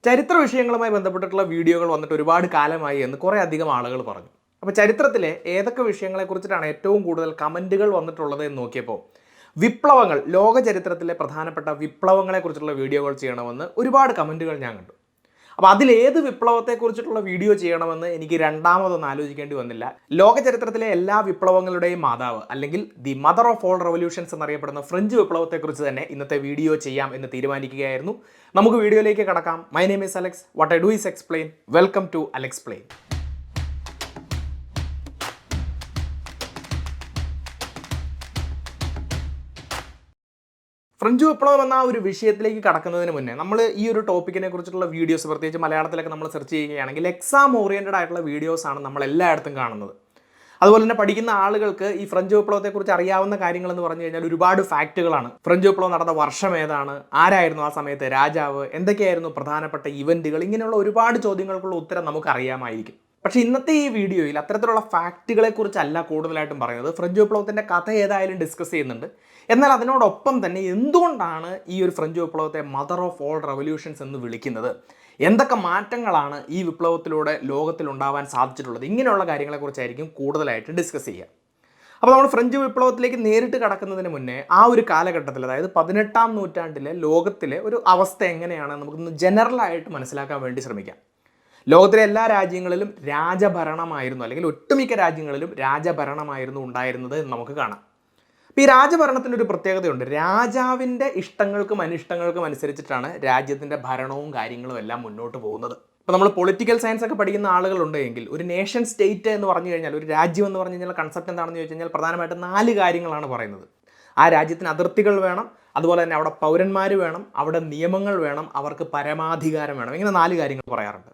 ചരിത്ര വിഷയങ്ങളുമായി ബന്ധപ്പെട്ടിട്ടുള്ള വീഡിയോകൾ വന്നിട്ട് ഒരുപാട് കാലമായി എന്ന് കുറേ അധികം ആളുകൾ പറഞ്ഞു. അപ്പോൾ ചരിത്രത്തിലെ ഏതൊക്കെ വിഷയങ്ങളെക്കുറിച്ചിട്ടാണ് ഏറ്റവും കൂടുതൽ കമൻറ്റുകൾ വന്നിട്ടുള്ളത് എന്ന് നോക്കിയപ്പോൾ വിപ്ലവങ്ങൾ, ലോക ചരിത്രത്തിലെ പ്രധാനപ്പെട്ട വിപ്ലവങ്ങളെക്കുറിച്ചുള്ള വീഡിയോകൾ ചെയ്യണമെന്ന് ഒരുപാട് കമൻറ്റുകൾ ഞാൻ കണ്ടു. അപ്പോൾ അതിലേത് വിപ്ലവത്തെക്കുറിച്ചിട്ടുള്ള വീഡിയോ ചെയ്യണമെന്ന് എനിക്ക് രണ്ടാമതൊന്നും ആലോചിക്കേണ്ടി വന്നില്ല. ലോക ചരിത്രത്തിലെ എല്ലാ വിപ്ലവങ്ങളുടെയും മാതാവ്, അല്ലെങ്കിൽ the mother of all revolutions എന്നറിയപ്പെടുന്ന ഫ്രഞ്ച് വിപ്ലവത്തെക്കുറിച്ച് തന്നെ ഇന്നത്തെ വീഡിയോ ചെയ്യാം എന്ന് തീരുമാനിക്കുകയായിരുന്നു. നമുക്ക് വീഡിയോയിലേക്ക് കടക്കാം. My name is Alex. What I do is explain. Welcome to Alexplain. French വിപ്ലവം എന്ന ഒരു വിഷയത്തിലേക്ക് കടക്കുന്നതിന് മുന്നേ നമ്മൾ ഈ ഒരു ടോപ്പിക്കിനെ കുറിച്ചിട്ടുള്ള വീഡിയോസ്, പ്രത്യേകിച്ച് മലയാളത്തിലൊക്കെ നമ്മൾ സെർച്ച് ചെയ്യുകയാണെങ്കിൽ എക്സാം ഓറിയൻറ്റഡ് ആയിട്ടുള്ള വീഡിയോസാണ് നമ്മൾ എല്ലായിടത്തും കാണുന്നത്. അതുപോലെ തന്നെ പഠിക്കുന്ന ആളുകൾക്ക് ഈ ഫ്രഞ്ച് വിപ്ലവത്തെക്കുറിച്ച് അറിയാവുന്ന കാര്യങ്ങളെന്ന് പറഞ്ഞു കഴിഞ്ഞാൽ ഒരുപാട് ഫാക്റ്റുകളാണ്. ഫ്രഞ്ച് വിപ്ലവം നടന്ന വർഷം ഏതാണ്, ആരായിരുന്നു ആ സമയത്ത് രാജാവ്, എന്തൊക്കെയായിരുന്നു പ്രധാനപ്പെട്ട ഇവൻറ്റുകൾ, ഇങ്ങനെയുള്ള ഒരുപാട് ചോദ്യങ്ങൾക്കുള്ള ഉത്തരം നമുക്ക് അറിയാമായിരിക്കും. പക്ഷേ ഇന്നത്തെ ഈ വീഡിയോയിൽ അത്തരത്തിലുള്ള ഫാക്റ്റുകളെക്കുറിച്ചല്ല കൂടുതലായിട്ടും പറയുന്നത്. ഫ്രഞ്ച് വിപ്ലവത്തിൻ്റെ കഥ ഏതായാലും ഡിസ്കസ് ചെയ്യുന്നുണ്ട്. എന്നാൽ അതിനോടൊപ്പം തന്നെ എന്തുകൊണ്ടാണ് ഈ ഒരു ഫ്രഞ്ച് വിപ്ലവത്തെ മദർ ഓഫ് ഓൾ റെവല്യൂഷൻസ് എന്ന് വിളിക്കുന്നത്, എന്തൊക്കെ മാറ്റങ്ങളാണ് ഈ വിപ്ലവത്തിലൂടെ ലോകത്തിൽ ഉണ്ടാവാൻ സാധിച്ചിട്ടുള്ളത്, ഇങ്ങനെയുള്ള കാര്യങ്ങളെക്കുറിച്ചായിരിക്കും കൂടുതലായിട്ട് ഡിസ്കസ് ചെയ്യുക. അപ്പോൾ നമ്മൾ ഫ്രഞ്ച് വിപ്ലവത്തിലേക്ക് നേരിട്ട് കടക്കുന്നതിന് മുന്നേ ആ ഒരു കാലഘട്ടത്തിൽ, അതായത് 18-ാം നൂറ്റാണ്ടിലെ ലോകത്തിലെ ഒരു അവസ്ഥ എങ്ങനെയാണെന്ന് നമുക്കൊന്ന് ജനറലായിട്ട് മനസ്സിലാക്കാൻ വേണ്ടി ശ്രമിക്കാം. ലോകത്തിലെ എല്ലാ രാജ്യങ്ങളിലും രാജഭരണമായിരുന്നു, അല്ലെങ്കിൽ ഒട്ടുമിക്ക രാജ്യങ്ങളിലും രാജഭരണമായിരുന്നു ഉണ്ടായിരുന്നത് എന്ന് നമുക്ക് കാണാം. അപ്പോൾ ഈ രാജഭരണത്തിൻ്റെ ഒരു പ്രത്യേകതയുണ്ട്. രാജാവിൻ്റെ ഇഷ്ടങ്ങൾക്കും അനിഷ്ടങ്ങൾക്കും അനുസരിച്ചിട്ടാണ് രാജ്യത്തിൻ്റെ ഭരണവും കാര്യങ്ങളും എല്ലാം മുന്നോട്ട് പോകുന്നത്. ഇപ്പോൾ നമ്മൾ പൊളിറ്റിക്കൽ സയൻസ് ഒക്കെ പഠിക്കുന്ന ആളുകളുണ്ട് എങ്കിൽ ഒരു നേഷൻ സ്റ്റേറ്റ് എന്ന് പറഞ്ഞു കഴിഞ്ഞാൽ, ഒരു രാജ്യം എന്ന് പറഞ്ഞു കഴിഞ്ഞാൽ കൺസെപ്റ്റ് എന്താണെന്ന് ചോദിച്ചു കഴിഞ്ഞാൽ പ്രധാനമായിട്ടും 4 കാര്യങ്ങളാണ് പറയുന്നത്. ആ രാജ്യത്തിന് അതിർത്തികൾ വേണം, അതുപോലെ തന്നെ അവിടെ പൗരന്മാർ വേണം, അവിടെ നിയമങ്ങൾ വേണം, അവർക്ക് പരമാധികാരം വേണം. ഇങ്ങനെ 4 കാര്യങ്ങൾ പറയാറുണ്ട്.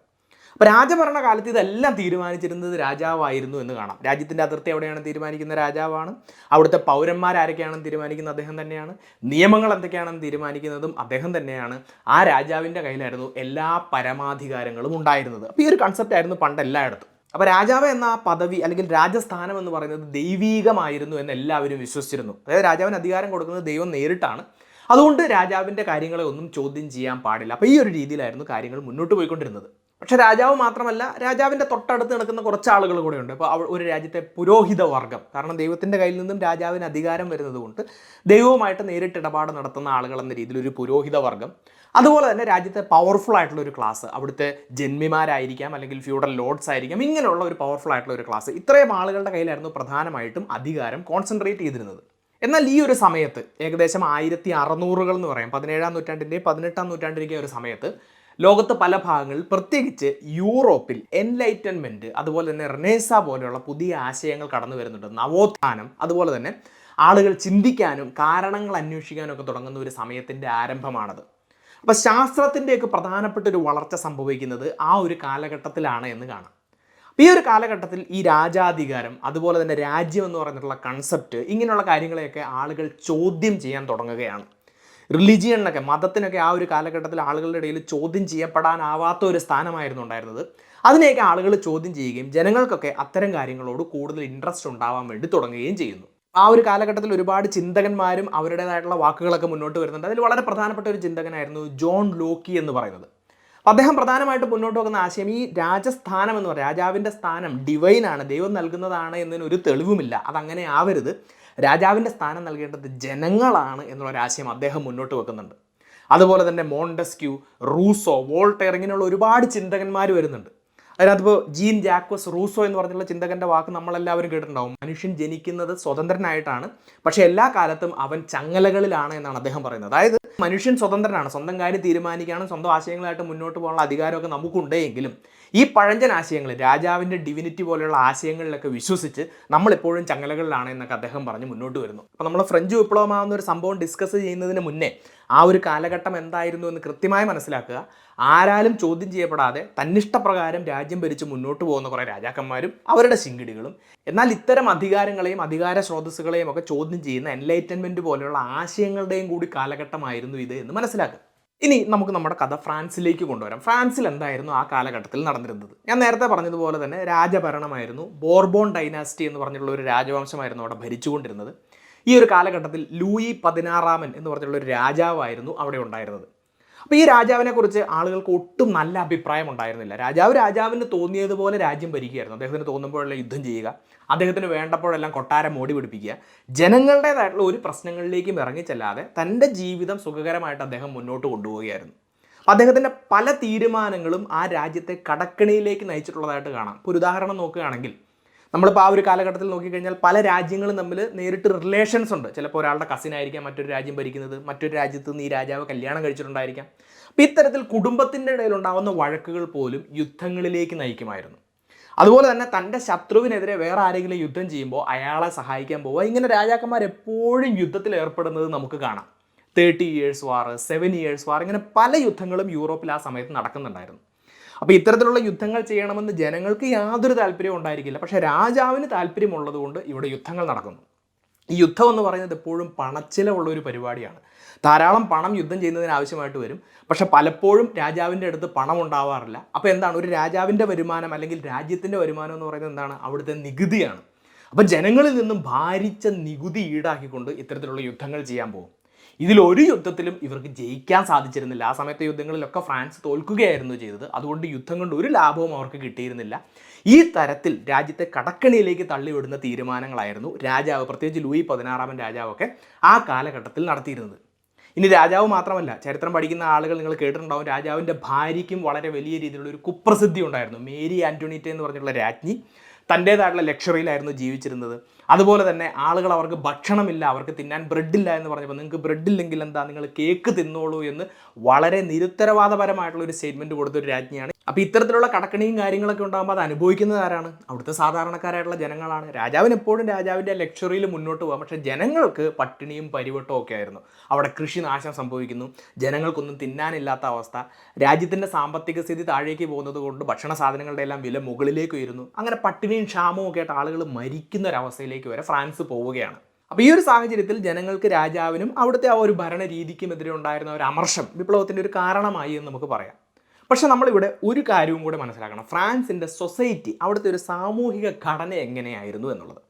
അപ്പോൾ രാജഭരണ കാലത്ത് ഇതെല്ലാം തീരുമാനിച്ചിരുന്നത് രാജാവായിരുന്നു എന്ന് കാണാം. രാജ്യത്തിൻ്റെ അതിർത്തി എവിടെയാണ് തീരുമാനിക്കുന്ന രാജാവാണ്. അവിടുത്തെ പൗരന്മാരാരൊക്കെയാണെന്ന് തീരുമാനിക്കുന്നത് അദ്ദേഹം തന്നെയാണ്. നിയമങ്ങൾ എന്തൊക്കെയാണെന്ന് തീരുമാനിക്കുന്നതും അദ്ദേഹം തന്നെയാണ്. ആ രാജാവിൻ്റെ കയ്യിലായിരുന്നു എല്ലാ പരമാധികാരങ്ങളും ഉണ്ടായിരുന്നത്. അപ്പോൾ ഈ ഒരു കൺസെപ്റ്റ് ആയിരുന്നു പണ്ട് എല്ലായിടത്തും. അപ്പോൾ രാജാവ് എന്ന ആ പദവി, അല്ലെങ്കിൽ രാജസ്ഥാനം എന്ന് പറയുന്നത് ദൈവീകമായിരുന്നു എന്ന് എല്ലാവരും വിശ്വസിച്ചിരുന്നു. അതായത് രാജാവിന് അധികാരം കൊടുക്കുന്നത് ദൈവം നേരിട്ടാണ്. അതുകൊണ്ട് രാജാവിൻ്റെ കാര്യങ്ങളെ ഒന്നും ചോദ്യം ചെയ്യാൻ പാടില്ല. അപ്പോൾ ഈ ഒരു രീതിയിലായിരുന്നു കാര്യങ്ങൾ മുന്നോട്ട് പോയിക്കൊണ്ടിരുന്നത്. പക്ഷേ രാജാവ് മാത്രമല്ല, രാജാവിൻ്റെ തൊട്ടടുത്ത് നിൽക്കുന്ന കുറച്ച് ആളുകൾ കൂടെയുണ്ട്. അപ്പോൾ ഒരു രാജ്യത്തെ പുരോഹിത വർഗ്ഗം, കാരണം ദൈവത്തിൻ്റെ കയ്യിൽ നിന്നും രാജാവിന് അധികാരം വരുന്നത് കൊണ്ട് ദൈവവുമായിട്ട് നേരിട്ട് ഇടപാട് നടത്തുന്ന ആളുകൾ എന്ന രീതിയിൽ ഒരു പുരോഹിത വർഗ്ഗം. അതുപോലെ തന്നെ രാജ്യത്തെ പവർഫുൾ ആയിട്ടുള്ള ഒരു ക്ലാസ്, അവിടുത്തെ ജന്മിമാരായിരിക്കാം, അല്ലെങ്കിൽ ഫ്യൂഡൽ ലോഡ്സ് ആയിരിക്കാം, ഇങ്ങനെയുള്ള ഒരു പവർഫുൾ ആയിട്ടുള്ള ഒരു ക്ലാസ്. ഇത്രയും ആളുകളുടെ കയ്യിലായിരുന്നു പ്രധാനമായിട്ടും അധികാരം കോൺസെൻട്രേറ്റ് ചെയ്തിരുന്നത്. എന്നാൽ ഈ ഒരു സമയത്ത്, ഏകദേശം 1600-കൾ എന്ന് പറയാം, 17-ാം നൂറ്റാണ്ടിൻ്റെയും 18-ാം നൂറ്റാണ്ടിൻ്റെയും ഒരു സമയത്ത് ലോകത്ത് പല ഭാഗങ്ങളിൽ, പ്രത്യേകിച്ച് യൂറോപ്പിൽ എൻലൈറ്റൻമെൻറ്റ്, അതുപോലെ തന്നെ റെനേസ പോലെയുള്ള പുതിയ ആശയങ്ങൾ കടന്നു വരുന്നുണ്ട്. നവോത്ഥാനം, അതുപോലെ തന്നെ ആളുകൾ ചിന്തിക്കാനും കാരണങ്ങൾ അന്വേഷിക്കാനും ഒക്കെ തുടങ്ങുന്ന ഒരു സമയത്തിൻ്റെ ആരംഭമാണത്. അപ്പോൾ ശാസ്ത്രത്തിൻ്റെയൊക്കെ പ്രധാനപ്പെട്ട ഒരു വളർച്ച സംഭവിക്കുന്നത് ആ ഒരു കാലഘട്ടത്തിലാണ് എന്ന് കാണാം. ഈ ഒരു കാലഘട്ടത്തിൽ ഈ രാജാധികാരം, അതുപോലെ തന്നെ രാജ്യം എന്ന് പറഞ്ഞിട്ടുള്ള കൺസെപ്റ്റ്, ഇങ്ങനെയുള്ള കാര്യങ്ങളെയൊക്കെ ആളുകൾ ചോദ്യം ചെയ്യാൻ തുടങ്ങുകയാണ്. റിലിജിയനൊക്കെ, മതത്തിനൊക്കെ ആ ഒരു കാലഘട്ടത്തിൽ ആളുകളുടെ ഇടയിൽ ചോദ്യം ചെയ്യപ്പെടാനാവാത്ത ഒരു സ്ഥാനമായിരുന്നു ഉണ്ടായിരുന്നത്. അതിനെയൊക്കെ ആളുകൾ ചോദ്യം ചെയ്യുകയും ജനങ്ങൾക്കൊക്കെ അത്തരം കാര്യങ്ങളോട് കൂടുതൽ ഇൻട്രസ്റ്റ് ഉണ്ടാവാൻ വേണ്ടി തുടങ്ങുകയും ചെയ്യുന്നു. ആ ഒരു കാലഘട്ടത്തിൽ ഒരുപാട് ചിന്തകന്മാരും അവരുടേതായിട്ടുള്ള വാക്കുകളൊക്കെ മുന്നോട്ട് വരുന്നുണ്ട്. അതിൽ വളരെ പ്രധാനപ്പെട്ട ഒരു ചിന്തകനായിരുന്നു ജോൺ ലോക്കി എന്ന് പറയുന്നത്. അദ്ദേഹം പ്രധാനമായിട്ട് മുന്നോട്ട് വെക്കുന്ന ആശയം, ഈ രാജസ്ഥാനം എന്ന് പറയുന്നത്, രാജാവിൻ്റെ സ്ഥാനം ഡിവൈനാണ്, ദൈവം നൽകുന്നതാണ് എന്നതിനൊരു തെളിവുമില്ല, അതങ്ങനെ ആവരുത്, രാജാവിൻ്റെ സ്ഥാനം നൽകേണ്ടത് ജനങ്ങളാണ് എന്നുള്ളൊരാശയം അദ്ദേഹം മുന്നോട്ട് വെക്കുന്നുണ്ട്. അതുപോലെ തന്നെ മോണ്ടസ്ക്യൂ, റൂസോ, വോൾട്ടയർ, ഇങ്ങനെയുള്ള ഒരുപാട് ചിന്തകന്മാർ വരുന്നുണ്ട്. അതിനകത്തിപ്പോൾ ജീൻ ജാക്വസ് റൂസോ എന്ന് പറഞ്ഞുള്ള ചിന്തകൻ്റെ വാക്ക് നമ്മളെല്ലാവരും കേട്ടിട്ടുണ്ടാവും. മനുഷ്യൻ ജനിക്കുന്നത് സ്വതന്ത്രനായിട്ടാണ്, പക്ഷേ എല്ലാ കാലത്തും അവൻ ചങ്ങലകളിലാണ് എന്നാണ് അദ്ദേഹം പറയുന്നത്. അതായത് മനുഷ്യൻ സ്വതന്ത്രനാണ്, സ്വന്തം കാര്യം തീരുമാനിക്കാനും സ്വന്തം ആശയങ്ങളായിട്ട് മുന്നോട്ട് പോകാനുള്ള അധികാരമൊക്കെ നമുക്കുണ്ടെങ്കിലും ഈ പഴഞ്ചൻ ആശയങ്ങൾ, രാജാവിൻ്റെ ഡിവിനിറ്റി പോലെയുള്ള ആശയങ്ങളിലൊക്കെ വിശ്വസിച്ച് നമ്മളെപ്പോഴും ചങ്ങലകളിലാണ് എന്നൊക്കെ അദ്ദേഹം പറഞ്ഞ് മുന്നോട്ട് വരുന്നു. അപ്പോൾ നമ്മൾ ഫ്രഞ്ച് വിപ്ലവമാകുന്ന ഒരു സംഭവം ഡിസ്കസ് ചെയ്യുന്നതിന് മുന്നേ ആ ഒരു കാലഘട്ടം എന്തായിരുന്നു എന്ന് കൃത്യമായി മനസ്സിലാക്കുക. ആരാലും ചോദ്യം ചെയ്യപ്പെടാതെ തന്നിഷ്ടപ്രകാരം രാജ്യം ഭരിച്ച് മുന്നോട്ട് പോകുന്ന കുറേ രാജാക്കന്മാരും അവരുടെ ശിങ്കിടികളും, എന്നാൽ ഇത്തരം അധികാരങ്ങളെയും അധികാര സ്രോതസ്സുകളെയും ഒക്കെ ചോദ്യം ചെയ്യുന്ന എൻലൈറ്റൻമെൻറ്റ് പോലെയുള്ള ആശയങ്ങളുടെയും കൂടി കാലഘട്ടമായിരുന്നു ഇത് എന്ന് മനസ്സിലാക്കുക. ഇനി നമുക്ക് നമ്മുടെ കഥ ഫ്രാൻസിലേക്ക് കൊണ്ടുവരാം. ഫ്രാൻസിൽ എന്തായിരുന്നു ആ കാലഘട്ടത്തിൽ നടന്നിരുന്നത്? ഞാൻ നേരത്തെ പറഞ്ഞതുപോലെ തന്നെ രാജഭരണമായിരുന്നു. ബോർബോൺ ഡൈനാസ്റ്റി എന്ന് പറഞ്ഞിട്ടുള്ള ഒരു രാജവംശമായിരുന്നു അവിടെ ഭരിച്ചുകൊണ്ടിരുന്നത്. ഈ ഒരു കാലഘട്ടത്തിൽ ലൂയി 16 എന്ന് പറഞ്ഞിട്ടുള്ള ഒരു രാജാവായിരുന്നു അവിടെ ഉണ്ടായിരുന്നത്. അപ്പോൾ ഈ രാജാവിനെ കുറിച്ച് ആളുകൾക്ക് ഒട്ടും നല്ല അഭിപ്രായം ഉണ്ടായിരുന്നില്ല. രാജാവിന് തോന്നിയതുപോലെ രാജ്യം ഭരിക്കുകയായിരുന്നു. അദ്ദേഹത്തിന് തോന്നുമ്പോഴെല്ലാം യുദ്ധം ചെയ്യുക, അദ്ദേഹത്തിന് വേണ്ടപ്പോഴെല്ലാം കൊട്ടാരം മോടി പിടിപ്പിക്കുക, ജനങ്ങളുടേതായിട്ടുള്ള ഒരു പ്രശ്നങ്ങളിലേക്കും ഇറങ്ങിച്ചെല്ലാതെ തൻ്റെ ജീവിതം സുഖകരമായിട്ട് അദ്ദേഹം മുന്നോട്ട് കൊണ്ടുപോവുകയായിരുന്നു. അദ്ദേഹത്തിൻ്റെ പല തീരുമാനങ്ങളും ആ രാജ്യത്തെ കടക്കണിയിലേക്ക് നയിച്ചിട്ടുള്ളതായിട്ട് കാണാം. ഇപ്പോൾ ഒരു ഉദാഹരണം നോക്കുകയാണെങ്കിൽ, നമ്മളിപ്പോൾ ആ ഒരു കാലഘട്ടത്തിൽ നോക്കിക്കഴിഞ്ഞാൽ പല രാജ്യങ്ങളും തമ്മിൽ നേരിട്ട് റിലേഷൻസ് ഉണ്ട്. ചിലപ്പോൾ ഒരാളുടെ കസിനായിരിക്കാം മറ്റൊരു രാജ്യം ഭരിക്കുന്നത്, മറ്റൊരു രാജ്യത്ത് നിന്ന് ഈ രാജാവ് കല്യാണം കഴിച്ചിട്ടുണ്ടായിരിക്കാം. അപ്പോൾ ഇത്തരത്തിൽ കുടുംബത്തിൻ്റെ ഇടയിലുണ്ടാകുന്ന വഴക്കുകൾ പോലും യുദ്ധങ്ങളിലേക്ക് നയിക്കുമായിരുന്നു. അതുപോലെ തന്നെ തൻ്റെ ശത്രുവിനെതിരെ വേറെ ആരെങ്കിലും യുദ്ധം ചെയ്യുമ്പോൾ അയാളെ സഹായിക്കാൻ പോവുക, ഇങ്ങനെ രാജാക്കന്മാർ എപ്പോഴും യുദ്ധത്തിൽ ഏർപ്പെടുന്നത് നമുക്ക് കാണാം. 30 years വാർ, 7 years വാർ, ഇങ്ങനെ പല യുദ്ധങ്ങളും യൂറോപ്പിൽ ആ സമയത്ത് നടക്കുന്നുണ്ടായിരുന്നു. അപ്പോൾ ഇത്തരത്തിലുള്ള യുദ്ധങ്ങൾ ചെയ്യണമെന്ന് ജനങ്ങൾക്ക് യാതൊരു താല്പര്യവും ഉണ്ടായിരിക്കില്ല. പക്ഷേ രാജാവിന് താല്പര്യമുള്ളത് കൊണ്ട് ഇവിടെ യുദ്ധങ്ങൾ നടക്കുന്നു. ഈ യുദ്ധം എന്ന് പറയുന്നത് എപ്പോഴും പണച്ചിലവുള്ള ഒരു പരിപാടിയാണ്. ധാരാളം പണം യുദ്ധം ചെയ്യുന്നതിന് ആവശ്യമായിട്ട് വരും. പക്ഷേ പലപ്പോഴും രാജാവിൻ്റെ അടുത്ത് പണം ഉണ്ടാവാറില്ല. അപ്പോൾ എന്താണ് ഒരു രാജാവിൻ്റെ വരുമാനം അല്ലെങ്കിൽ രാജ്യത്തിൻ്റെ വരുമാനം എന്ന് പറയുന്നത് എന്താണ്? അവിടുത്തെ നികുതിയാണ്. അപ്പോൾ ജനങ്ങളിൽ നിന്നും ഭാരിച്ച നികുതി ഈടാക്കിക്കൊണ്ട് ഇത്തരത്തിലുള്ള യുദ്ധങ്ങൾ ചെയ്യാൻ പോകും. ഇതിലൊരു യുദ്ധത്തിലും ഇവർക്ക് ജയിക്കാൻ സാധിച്ചിരുന്നില്ല. ആ സമയത്തെ യുദ്ധങ്ങളിലൊക്കെ ഫ്രാൻസ് തോൽക്കുകയായിരുന്നു ചെയ്തത്. അതുകൊണ്ട് യുദ്ധം കൊണ്ട് ഒരു ലാഭവും അവർക്ക് കിട്ടിയിരുന്നില്ല. ഈ തരത്തിൽ രാജ്യത്തെ കടക്കണിയിലേക്ക് തള്ളിവിടുന്ന തീരുമാനങ്ങളായിരുന്നു രാജാവ്, പ്രത്യേകിച്ച് ലൂയി 16 രാജാവൊക്കെ ആ കാലഘട്ടത്തിൽ നടത്തിയിരുന്നത്. ഇനി രാജാവ് മാത്രമല്ല, ചരിത്രം പഠിക്കുന്ന ആളുകൾ നിങ്ങൾ കേട്ടിട്ടുണ്ടാവും, രാജാവിൻ്റെ ഭാര്യയ്ക്കും വളരെ വലിയ രീതിയിലുള്ള ഒരു കുപ്രസിദ്ധി ഉണ്ടായിരുന്നു. മേരി ആൻ്റോണിയറ്റ് എന്ന് പറഞ്ഞിട്ടുള്ള രാജ്ഞി തൻ്റേതായിട്ടുള്ള ലക്ഷറിയിലായിരുന്നു ജീവിച്ചിരുന്നത്. അതുപോലെ തന്നെ ആളുകൾ അവർക്ക് ഭക്ഷണമില്ല, അവർക്ക് തിന്നാൻ ബ്രെഡില്ല എന്ന് പറഞ്ഞപ്പോൾ നിങ്ങൾക്ക് ബ്രെഡില്ലെങ്കിൽ എന്താ, നിങ്ങൾ കേക്ക് തിന്നോളൂ എന്ന് വളരെ നിരുത്തരവാദപരമായിട്ടുള്ള ഒരു സ്റ്റേറ്റ്മെൻറ്റ് കൊടുത്തൊരു രാജ്ഞിയാണ്. അപ്പോൾ ഇത്തരത്തിലുള്ള കടക്കണിയും കാര്യങ്ങളൊക്കെ ഉണ്ടാകുമ്പോൾ അത് അനുഭവിക്കുന്നത് ആരാണ്? അവിടുത്തെ സാധാരണക്കാരായിട്ടുള്ള ജനങ്ങളാണ്. രാജാവിന് എപ്പോഴും രാജാവിൻ്റെ ലക്ഷറിയിൽ മുന്നോട്ട് പോകാം, പക്ഷേ ജനങ്ങൾക്ക് പട്ടിണിയും പരിവട്ടവും ഒക്കെ ആയിരുന്നു. അവിടെ കൃഷി നാശം സംഭവിക്കുന്നു, ജനങ്ങൾക്കൊന്നും തിന്നാനില്ലാത്ത അവസ്ഥ, രാജ്യത്തിൻ്റെ സാമ്പത്തിക സ്ഥിതി താഴേക്ക് പോകുന്നത് കൊണ്ട് ഭക്ഷണ സാധനങ്ങളുടെ എല്ലാം വില മുകളിലേക്ക് ഉയരുന്നു. അങ്ങനെ പട്ടിണിയും ക്ഷാമവും ഒക്കെ ആയിട്ട് ആളുകൾ മരിക്കുന്ന ഒരവസ്ഥയിലേക്ക് വരെ ഫ്രാൻസ് പോവുകയാണ്. അപ്പോൾ ഈ ഒരു സാഹചര്യത്തിൽ ജനങ്ങൾക്ക് രാജാവിനും അവിടുത്തെ ആ ഒരു ഭരണ രീതിക്കുമെതിരെ ഉണ്ടായിരുന്ന ഒരു അമർഷം വിപ്ലവത്തിൻ്റെ ഒരു കാരണമായി എന്ന് നമുക്ക് പറയാം. പക്ഷെ നമ്മളിവിടെ ഒരു കാര്യവും കൂടെ മനസ്സിലാക്കണം. ഫ്രാൻസിൻ്റെ സൊസൈറ്റി, അവിടുത്തെ ഒരു സാമൂഹിക ഘടന എങ്ങനെയായിരുന്നു എന്നുള്ളത്.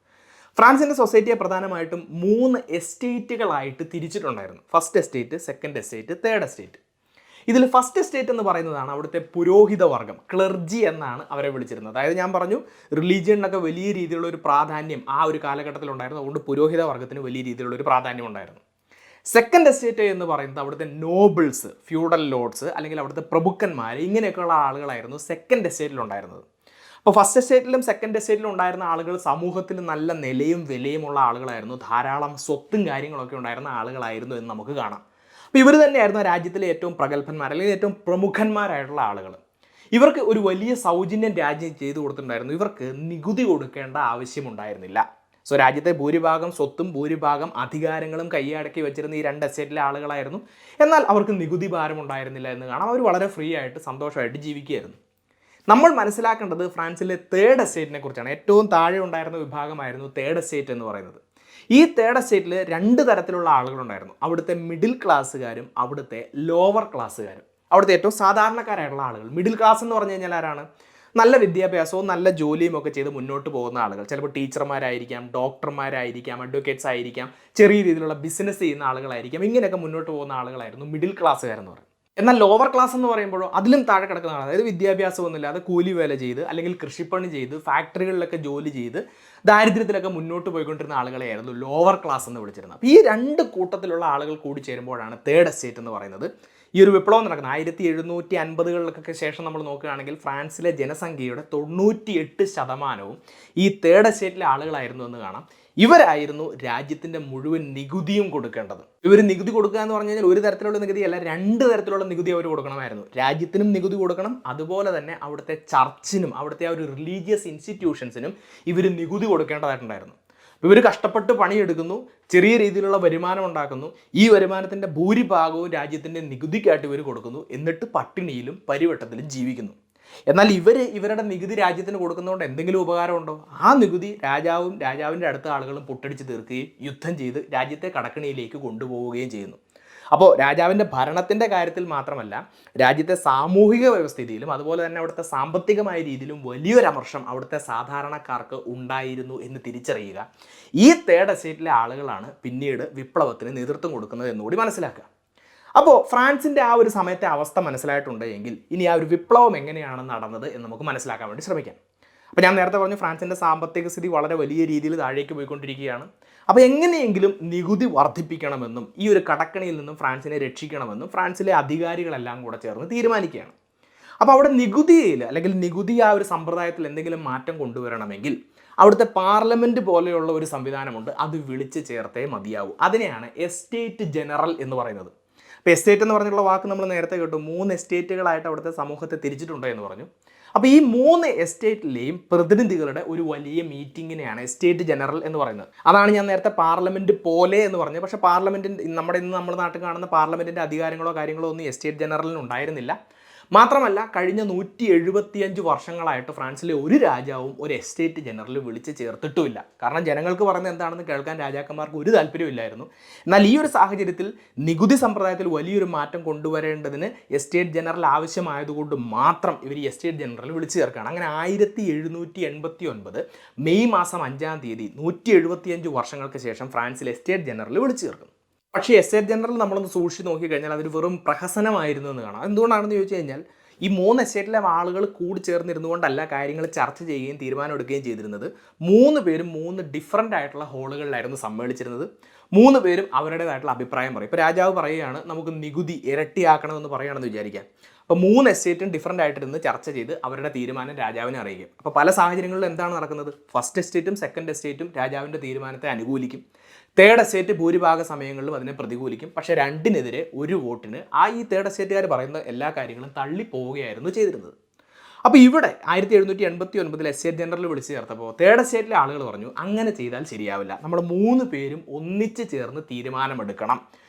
ഫ്രാൻസിൻ്റെ സൊസൈറ്റിയെ പ്രധാനമായിട്ടും 3 എസ്റ്റേറ്റുകളായിട്ട് തിരിച്ചിട്ടുണ്ടായിരുന്നു. First estate, second estate, third estate. ഇതിൽ ഫസ്റ്റ് എസ്റ്റേറ്റ് എന്ന് പറയുന്നതാണ് അവിടുത്തെ പുരോഹിത വർഗ്ഗം, ക്ലർജി എന്നാണ് അവരെ വിളിച്ചിരുന്നത്. അതായത് ഞാൻ പറഞ്ഞു റിലീജിയനൊക്കെ വലിയ രീതിയിലുള്ള ഒരു പ്രാധാന്യം ആ ഒരു കാലഘട്ടത്തിൽ ഉണ്ടായിരുന്നു. അതുകൊണ്ട് പുരോഹിത വർഗ്ഗത്തിന് വലിയ രീതിയിലുള്ള ഒരു പ്രാധാന്യം ഉണ്ടായിരുന്നു. സെക്കൻഡ് എസ്റ്റേറ്റ് എന്ന് പറയുന്നത് അവിടുത്തെ നോബിൾസ്, ഫ്യൂഡൽ ലോഡ്സ് അല്ലെങ്കിൽ അവിടുത്തെ പ്രഭുക്കന്മാർ, ഇങ്ങനെയൊക്കെയുള്ള ആളുകളായിരുന്നു സെക്കൻഡ് എസ്റ്റേറ്റിലുണ്ടായിരുന്നത്. അപ്പോൾ ഫസ്റ്റ് എസ്റ്റേറ്റിലും സെക്കൻഡ് എസ്റ്റേറ്റിലും ഉണ്ടായിരുന്ന ആളുകൾ സമൂഹത്തിൽ നല്ല നിലയും വിലയുമുള്ള ആളുകളായിരുന്നു, ധാരാളം സ്വത്തും കാര്യങ്ങളൊക്കെ ഉണ്ടായിരുന്ന ആളുകളായിരുന്നു എന്ന് നമുക്ക് കാണാം. അപ്പോൾ ഇവർ തന്നെയായിരുന്നു രാജ്യത്തിലെ ഏറ്റവും പ്രഗത്ഭന്മാർ അല്ലെങ്കിൽ ഏറ്റവും പ്രമുഖന്മാരായിട്ടുള്ള ആളുകൾ. ഇവർക്ക് ഒരു വലിയ സൗജന്യം രാജ്യം ചെയ്തു കൊടുത്തിട്ടുണ്ടായിരുന്നു. ഇവർക്ക് നികുതി കൊടുക്കേണ്ട ആവശ്യമുണ്ടായിരുന്നില്ല. സോ രാജ്യത്തെ ഭൂരിഭാഗം സ്വത്തും ഭൂരിഭാഗം അധികാരങ്ങളും കൈയടക്കി വെച്ചിരുന്ന ഈ 2 എസ്റ്റേറ്റിലെ ആളുകളായിരുന്നു. എന്നാൽ അവർക്ക് നികുതി ഭാരം ഉണ്ടായിരുന്നില്ല എന്ന് കാണാം. അവർ വളരെ ഫ്രീ ആയിട്ട് സന്തോഷമായിട്ട് ജീവിക്കുകയായിരുന്നു. നമ്മൾ മനസ്സിലാക്കേണ്ടത് ഫ്രാൻസിലെ തേർഡ് എസ്റ്റേറ്റിനെ കുറിച്ചാണ്. ഏറ്റവും താഴെ ഉണ്ടായിരുന്ന വിഭാഗമായിരുന്നു തേർഡ് എസ്റ്റേറ്റ് എന്ന് പറയുന്നത്. ഈ തേർഡ് എസ്റ്റേറ്റിൽ 2 തരത്തിലുള്ള ആളുകളുണ്ടായിരുന്നു. അവിടുത്തെ മിഡിൽ ക്ലാസ്സുകാരും അവിടുത്തെ ലോവർ ക്ലാസ്സുകാരും. അവിടുത്തെ ഏറ്റവും സാധാരണക്കാരായിട്ടുള്ള ആളുകൾ. മിഡിൽ ക്ലാസ് എന്ന് പറഞ്ഞു കഴിഞ്ഞാൽ ആരാണ്? നല്ല വിദ്യാഭ്യാസവും നല്ല ജോലിയും ഒക്കെ ചെയ്ത് മുന്നോട്ട് പോകുന്ന ആളുകൾ. ചിലപ്പോൾ ടീച്ചർമാരായിരിക്കാം, ഡോക്ടർമാരായിരിക്കാം, അഡ്വക്കേറ്റ്സ് ആയിരിക്കാം, ചെറിയ രീതിയിലുള്ള ബിസിനസ് ചെയ്യുന്ന ആളുകളായിരിക്കാം. ഇങ്ങനെയൊക്കെ മുന്നോട്ട് പോകുന്ന ആളുകളായിരുന്നു മിഡിൽ ക്ലാസ്സുകാരെന്ന് പറയുന്നത്. എന്നാൽ ലോവർ ക്ലാസ് എന്ന് പറയുമ്പോഴോ അതിലും താഴെ കിടക്കുന്നതാണ്. അതായത് വിദ്യാഭ്യാസമൊന്നുമില്ലാതെ കൂലി വേല ചെയ്ത് അല്ലെങ്കിൽ കൃഷിപ്പണി ചെയ്ത് ഫാക്ടറികളിലൊക്കെ ജോലി ചെയ്ത് ദാരിദ്ര്യത്തിലൊക്കെ മുന്നോട്ട് പോയിക്കൊണ്ടിരുന്ന ആളുകളെയായിരുന്നു ലോവർ ക്ലാസ് എന്ന് വിളിച്ചിരുന്നത്. അപ്പോൾ ഈ 2 കൂട്ടത്തിലുള്ള ആളുകൾ കൂടി ചേരുമ്പോഴാണ് തേർഡ് എസ്റ്റേറ്റ് എന്ന് പറയുന്നത്. ഈ ഒരു വിപ്ലവം നടക്കുന്നത് 1750-കളിലൊക്കെ ശേഷം നമ്മൾ നോക്കുകയാണെങ്കിൽ ഫ്രാൻസിലെ ജനസംഖ്യയുടെ 98% ഈ തേർഡ് എസ്റ്റേറ്റിലെ ആളുകളായിരുന്നു എന്ന് കാണാം. ഇവരായിരുന്നു രാജ്യത്തിൻ്റെ മുഴുവൻ നികുതിയും കൊടുക്കേണ്ടത്. ഇവർ നികുതി കൊടുക്കുക എന്ന് പറഞ്ഞു കഴിഞ്ഞാൽ ഒരു തരത്തിലുള്ള നികുതിയല്ല, 2 തരത്തിലുള്ള നികുതി അവർ കൊടുക്കണമായിരുന്നു. രാജ്യത്തിനും നികുതി കൊടുക്കണം, അതുപോലെ തന്നെ അവിടുത്തെ ചർച്ചിനും അവിടുത്തെ ആ ഒരു റിലീജിയസ് ഇൻസ്റ്റിറ്റ്യൂഷൻസിനും ഇവർ നികുതി കൊടുക്കേണ്ടതായിട്ടുണ്ടായിരുന്നു. ഇവർ കഷ്ടപ്പെട്ട് പണിയെടുക്കുന്നു, ചെറിയ രീതിയിലുള്ള വരുമാനം ഉണ്ടാക്കുന്നു. ഈ വരുമാനത്തിൻ്റെ ഭൂരിഭാഗവും രാജ്യത്തിൻ്റെ നികുതിക്കായിട്ട് ഇവർ കൊടുക്കുന്നു. എന്നിട്ട് പട്ടിണിയിലും പരിവട്ടത്തിലും ജീവിക്കുന്നു. എന്നാൽ ഇവരുടെ നികുതി രാജ്യത്തിന് കൊടുക്കുന്നതുകൊണ്ട് എന്തെങ്കിലും ഉപകാരമുണ്ടോ? ആ നികുതി രാജാവിൻ്റെ അടുത്ത ആളുകളും പൊട്ടടിച്ച് തീർക്കുകയും യുദ്ധം ചെയ്ത് രാജ്യത്തെ കടക്കണിയിലേക്ക് കൊണ്ടുപോവുകയും ചെയ്യുന്നു. അപ്പോൾ രാജാവിൻ്റെ ഭരണത്തിൻ്റെ കാര്യത്തിൽ മാത്രമല്ല, രാജ്യത്തെ സാമൂഹിക വ്യവസ്ഥിതിയിലും അതുപോലെ തന്നെ അവിടുത്തെ സാമ്പത്തികമായ രീതിയിലും വലിയൊരു അമർഷം അവിടുത്തെ സാധാരണക്കാർക്ക് ഉണ്ടായിരുന്നു എന്ന് തിരിച്ചറിയുക. ഈ തേർഡ് എസ്റ്റേറ്റിലെ ആളുകളാണ് പിന്നീട് വിപ്ലവത്തിന് നേതൃത്വം കൊടുക്കുന്നത് എന്നുകൂടി മനസ്സിലാക്കുക. അപ്പോൾ ഫ്രാൻസിൻ്റെ ആ ഒരു സമയത്തെ അവസ്ഥ മനസ്സിലായിട്ടുണ്ട് എങ്കിൽ ഇനി ആ ഒരു വിപ്ലവം എങ്ങനെയാണ് നടന്നത് എന്ന് നമുക്ക് മനസ്സിലാക്കാൻ വേണ്ടി ശ്രമിക്കാം. അപ്പോൾ ഞാൻ നേരത്തെ പറഞ്ഞു ഫ്രാൻസിൻ്റെ സാമ്പത്തിക സ്ഥിതി വളരെ വലിയ രീതിയിൽ താഴേക്ക് പോയിക്കൊണ്ടിരിക്കുകയാണ്. അപ്പോൾ എങ്ങനെയെങ്കിലും നികുതി വർദ്ധിപ്പിക്കണമെന്നും ഈ ഒരു കടക്കണിയിൽ നിന്നും ഫ്രാൻസിനെ രക്ഷിക്കണമെന്നും ഫ്രാൻസിലെ അധികാരികളെല്ലാം കൂടെ ചേർന്ന് തീരുമാനിക്കുകയാണ്. അപ്പോൾ അവിടെ നികുതിയിൽ അല്ലെങ്കിൽ നികുതി ആ ഒരു സമ്പ്രദായത്തിൽ എന്തെങ്കിലും മാറ്റം കൊണ്ടുവരണമെങ്കിൽ അവിടുത്തെ പാർലമെൻറ്റ് പോലെയുള്ള ഒരു സംവിധാനമുണ്ട്, അത് വിളിച്ച് ചേർത്തേ മതിയാവൂ. അതിനെയാണ് എസ്റ്റേറ്റ് ജനറൽ എന്ന് പറയുന്നത്. അപ്പോൾ എസ്റ്റേറ്റ് എന്ന് പറഞ്ഞുള്ള വാക്ക് നമ്മൾ നേരത്തെ കേട്ടു. 3 എസ്റ്റേറ്റുകളായിട്ട് അവിടുത്തെ സമൂഹത്തെ തിരിച്ചിട്ടുണ്ട് എന്ന് പറഞ്ഞു. അപ്പോൾ ഈ 3 എസ്റ്റേറ്റിലെയും പ്രതിനിധികളുടെ ഒരു വലിയ മീറ്റിങ്ങിനെയാണ് എസ്റ്റേറ്റ് ജനറൽ എന്ന് പറയുന്നത്. അതാണ് ഞാൻ നേരത്തെ പാർലമെൻറ്റ് പോലെ എന്ന് പറഞ്ഞത്. പക്ഷേ പാർലമെൻറ്റിൻ്റെ നമ്മുടെ നാട്ടിൽ കാണുന്ന പാർലമെൻറ്റിൻ്റെ അധികാരങ്ങളോ കാര്യങ്ങളോ ഒന്നും എസ്റ്റേറ്റ് ജനറലിന് ഉണ്ടായിരുന്നില്ല. മാത്രമല്ല കഴിഞ്ഞ 175 വർഷങ്ങളായിട്ട് ഫ്രാൻസിലെ ഒരു രാജാവും ഒരു എസ്റ്റേറ്റ് ജനറൽ വിളിച്ച് ചേർത്തിട്ടുമില്ല. കാരണം ജനങ്ങൾക്ക് പറയുന്നത് എന്താണെന്ന് കേൾക്കാൻ രാജാക്കന്മാർക്ക് ഒരു താല്പര്യമില്ലായിരുന്നു. എന്നാൽ ഈ ഒരു സാഹചര്യത്തിൽ നികുതി സമ്പ്രദായത്തിൽ വലിയൊരു മാറ്റം കൊണ്ടുവരേണ്ടതിന് എസ്റ്റേറ്റ് ജനറൽ ആവശ്യമായതുകൊണ്ട് മാത്രം ഇവർ ഈ എസ്റ്റേറ്റ് ജനറൽ വിളിച്ച് ചേർക്കുകയാണ്. അങ്ങനെ 1789 മെയ് മാസം 5-ാം തീയതി 175 വർഷങ്ങൾക്ക് ശേഷം ഫ്രാൻസിൽ എസ്റ്റേറ്റ് ജനറൽ വിളിച്ച് ചേർക്കും. പക്ഷേ എസ്റ്റേറ്റ് ജനറൽ നമ്മളൊന്ന് സൂക്ഷിച്ച് നോക്കിക്കഴിഞ്ഞാൽ അതൊരു വെറും പ്രഹസനമായിരുന്നു എന്ന് കാണാം. എന്തുകൊണ്ടാണെന്ന് ചോദിച്ചു കഴിഞ്ഞാൽ ഈ 3 എസ്റ്റേറ്റിലെ ആളുകൾ കൂടി ചേർന്നിരുന്നു കൊണ്ടല്ല കാര്യങ്ങൾ ചർച്ച ചെയ്യുകയും തീരുമാനമെടുക്കുകയും ചെയ്തിരുന്നത്. 3 പേരും 3 ഡിഫറൻ്റ് ആയിട്ടുള്ള ഹോളുകളിലായിരുന്നു സമ്മേളിച്ചിരുന്നത്. 3 പേരും അവരുടേതായിട്ടുള്ള അഭിപ്രായം പറയും. ഇപ്പോൾ രാജാവ് പറയുകയാണ് നമുക്ക് നികുതി ഇരട്ടിയാക്കണമെന്ന് പറയുകയാണെന്ന് വിചാരിക്കാം. അപ്പോൾ 3 എസ്റ്റേറ്റും ഡിഫറൻ്റ് ആയിട്ടിരുന്ന് ചർച്ച ചെയ്ത് അവരുടെ തീരുമാനം രാജാവിനെ അറിയിക്കും. അപ്പോൾ പല സാഹചര്യങ്ങളിലും എന്താണ് നടക്കുന്നത്? ഫസ്റ്റ് എസ്റ്റേറ്റും സെക്കൻഡ് എസ്റ്റേറ്റും രാജാവിൻ്റെ തീരുമാനത്തെ അനുകൂലിക്കും. തേർഡ് എസ്റ്റേറ്റ് ഭൂരിഭാഗ സമയങ്ങളിലും അതിനെ പ്രതികൂലിക്കും. പക്ഷേ 2-നെതിരെ 1 വോട്ടിന് ഈ തേർഡ് എസ്റ്റേറ്റുകാർ പറയുന്ന എല്ലാ കാര്യങ്ങളും തള്ളിപ്പോവുകയായിരുന്നു ചെയ്തിരുന്നത്. അപ്പോൾ ഇവിടെ 1789 എസ്റ്റേറ്റ് ജനറൽ വിളിച്ച് ചേർത്തപ്പോൾ തേർഡ് എസ്റ്റേറ്റിലെ ആളുകൾ പറഞ്ഞു അങ്ങനെ ചെയ്താൽ ശരിയാവില്ല, നമ്മൾ 3 പേരും ഒന്നിച്ച് ചേർന്ന് തീരുമാനമെടുക്കണം.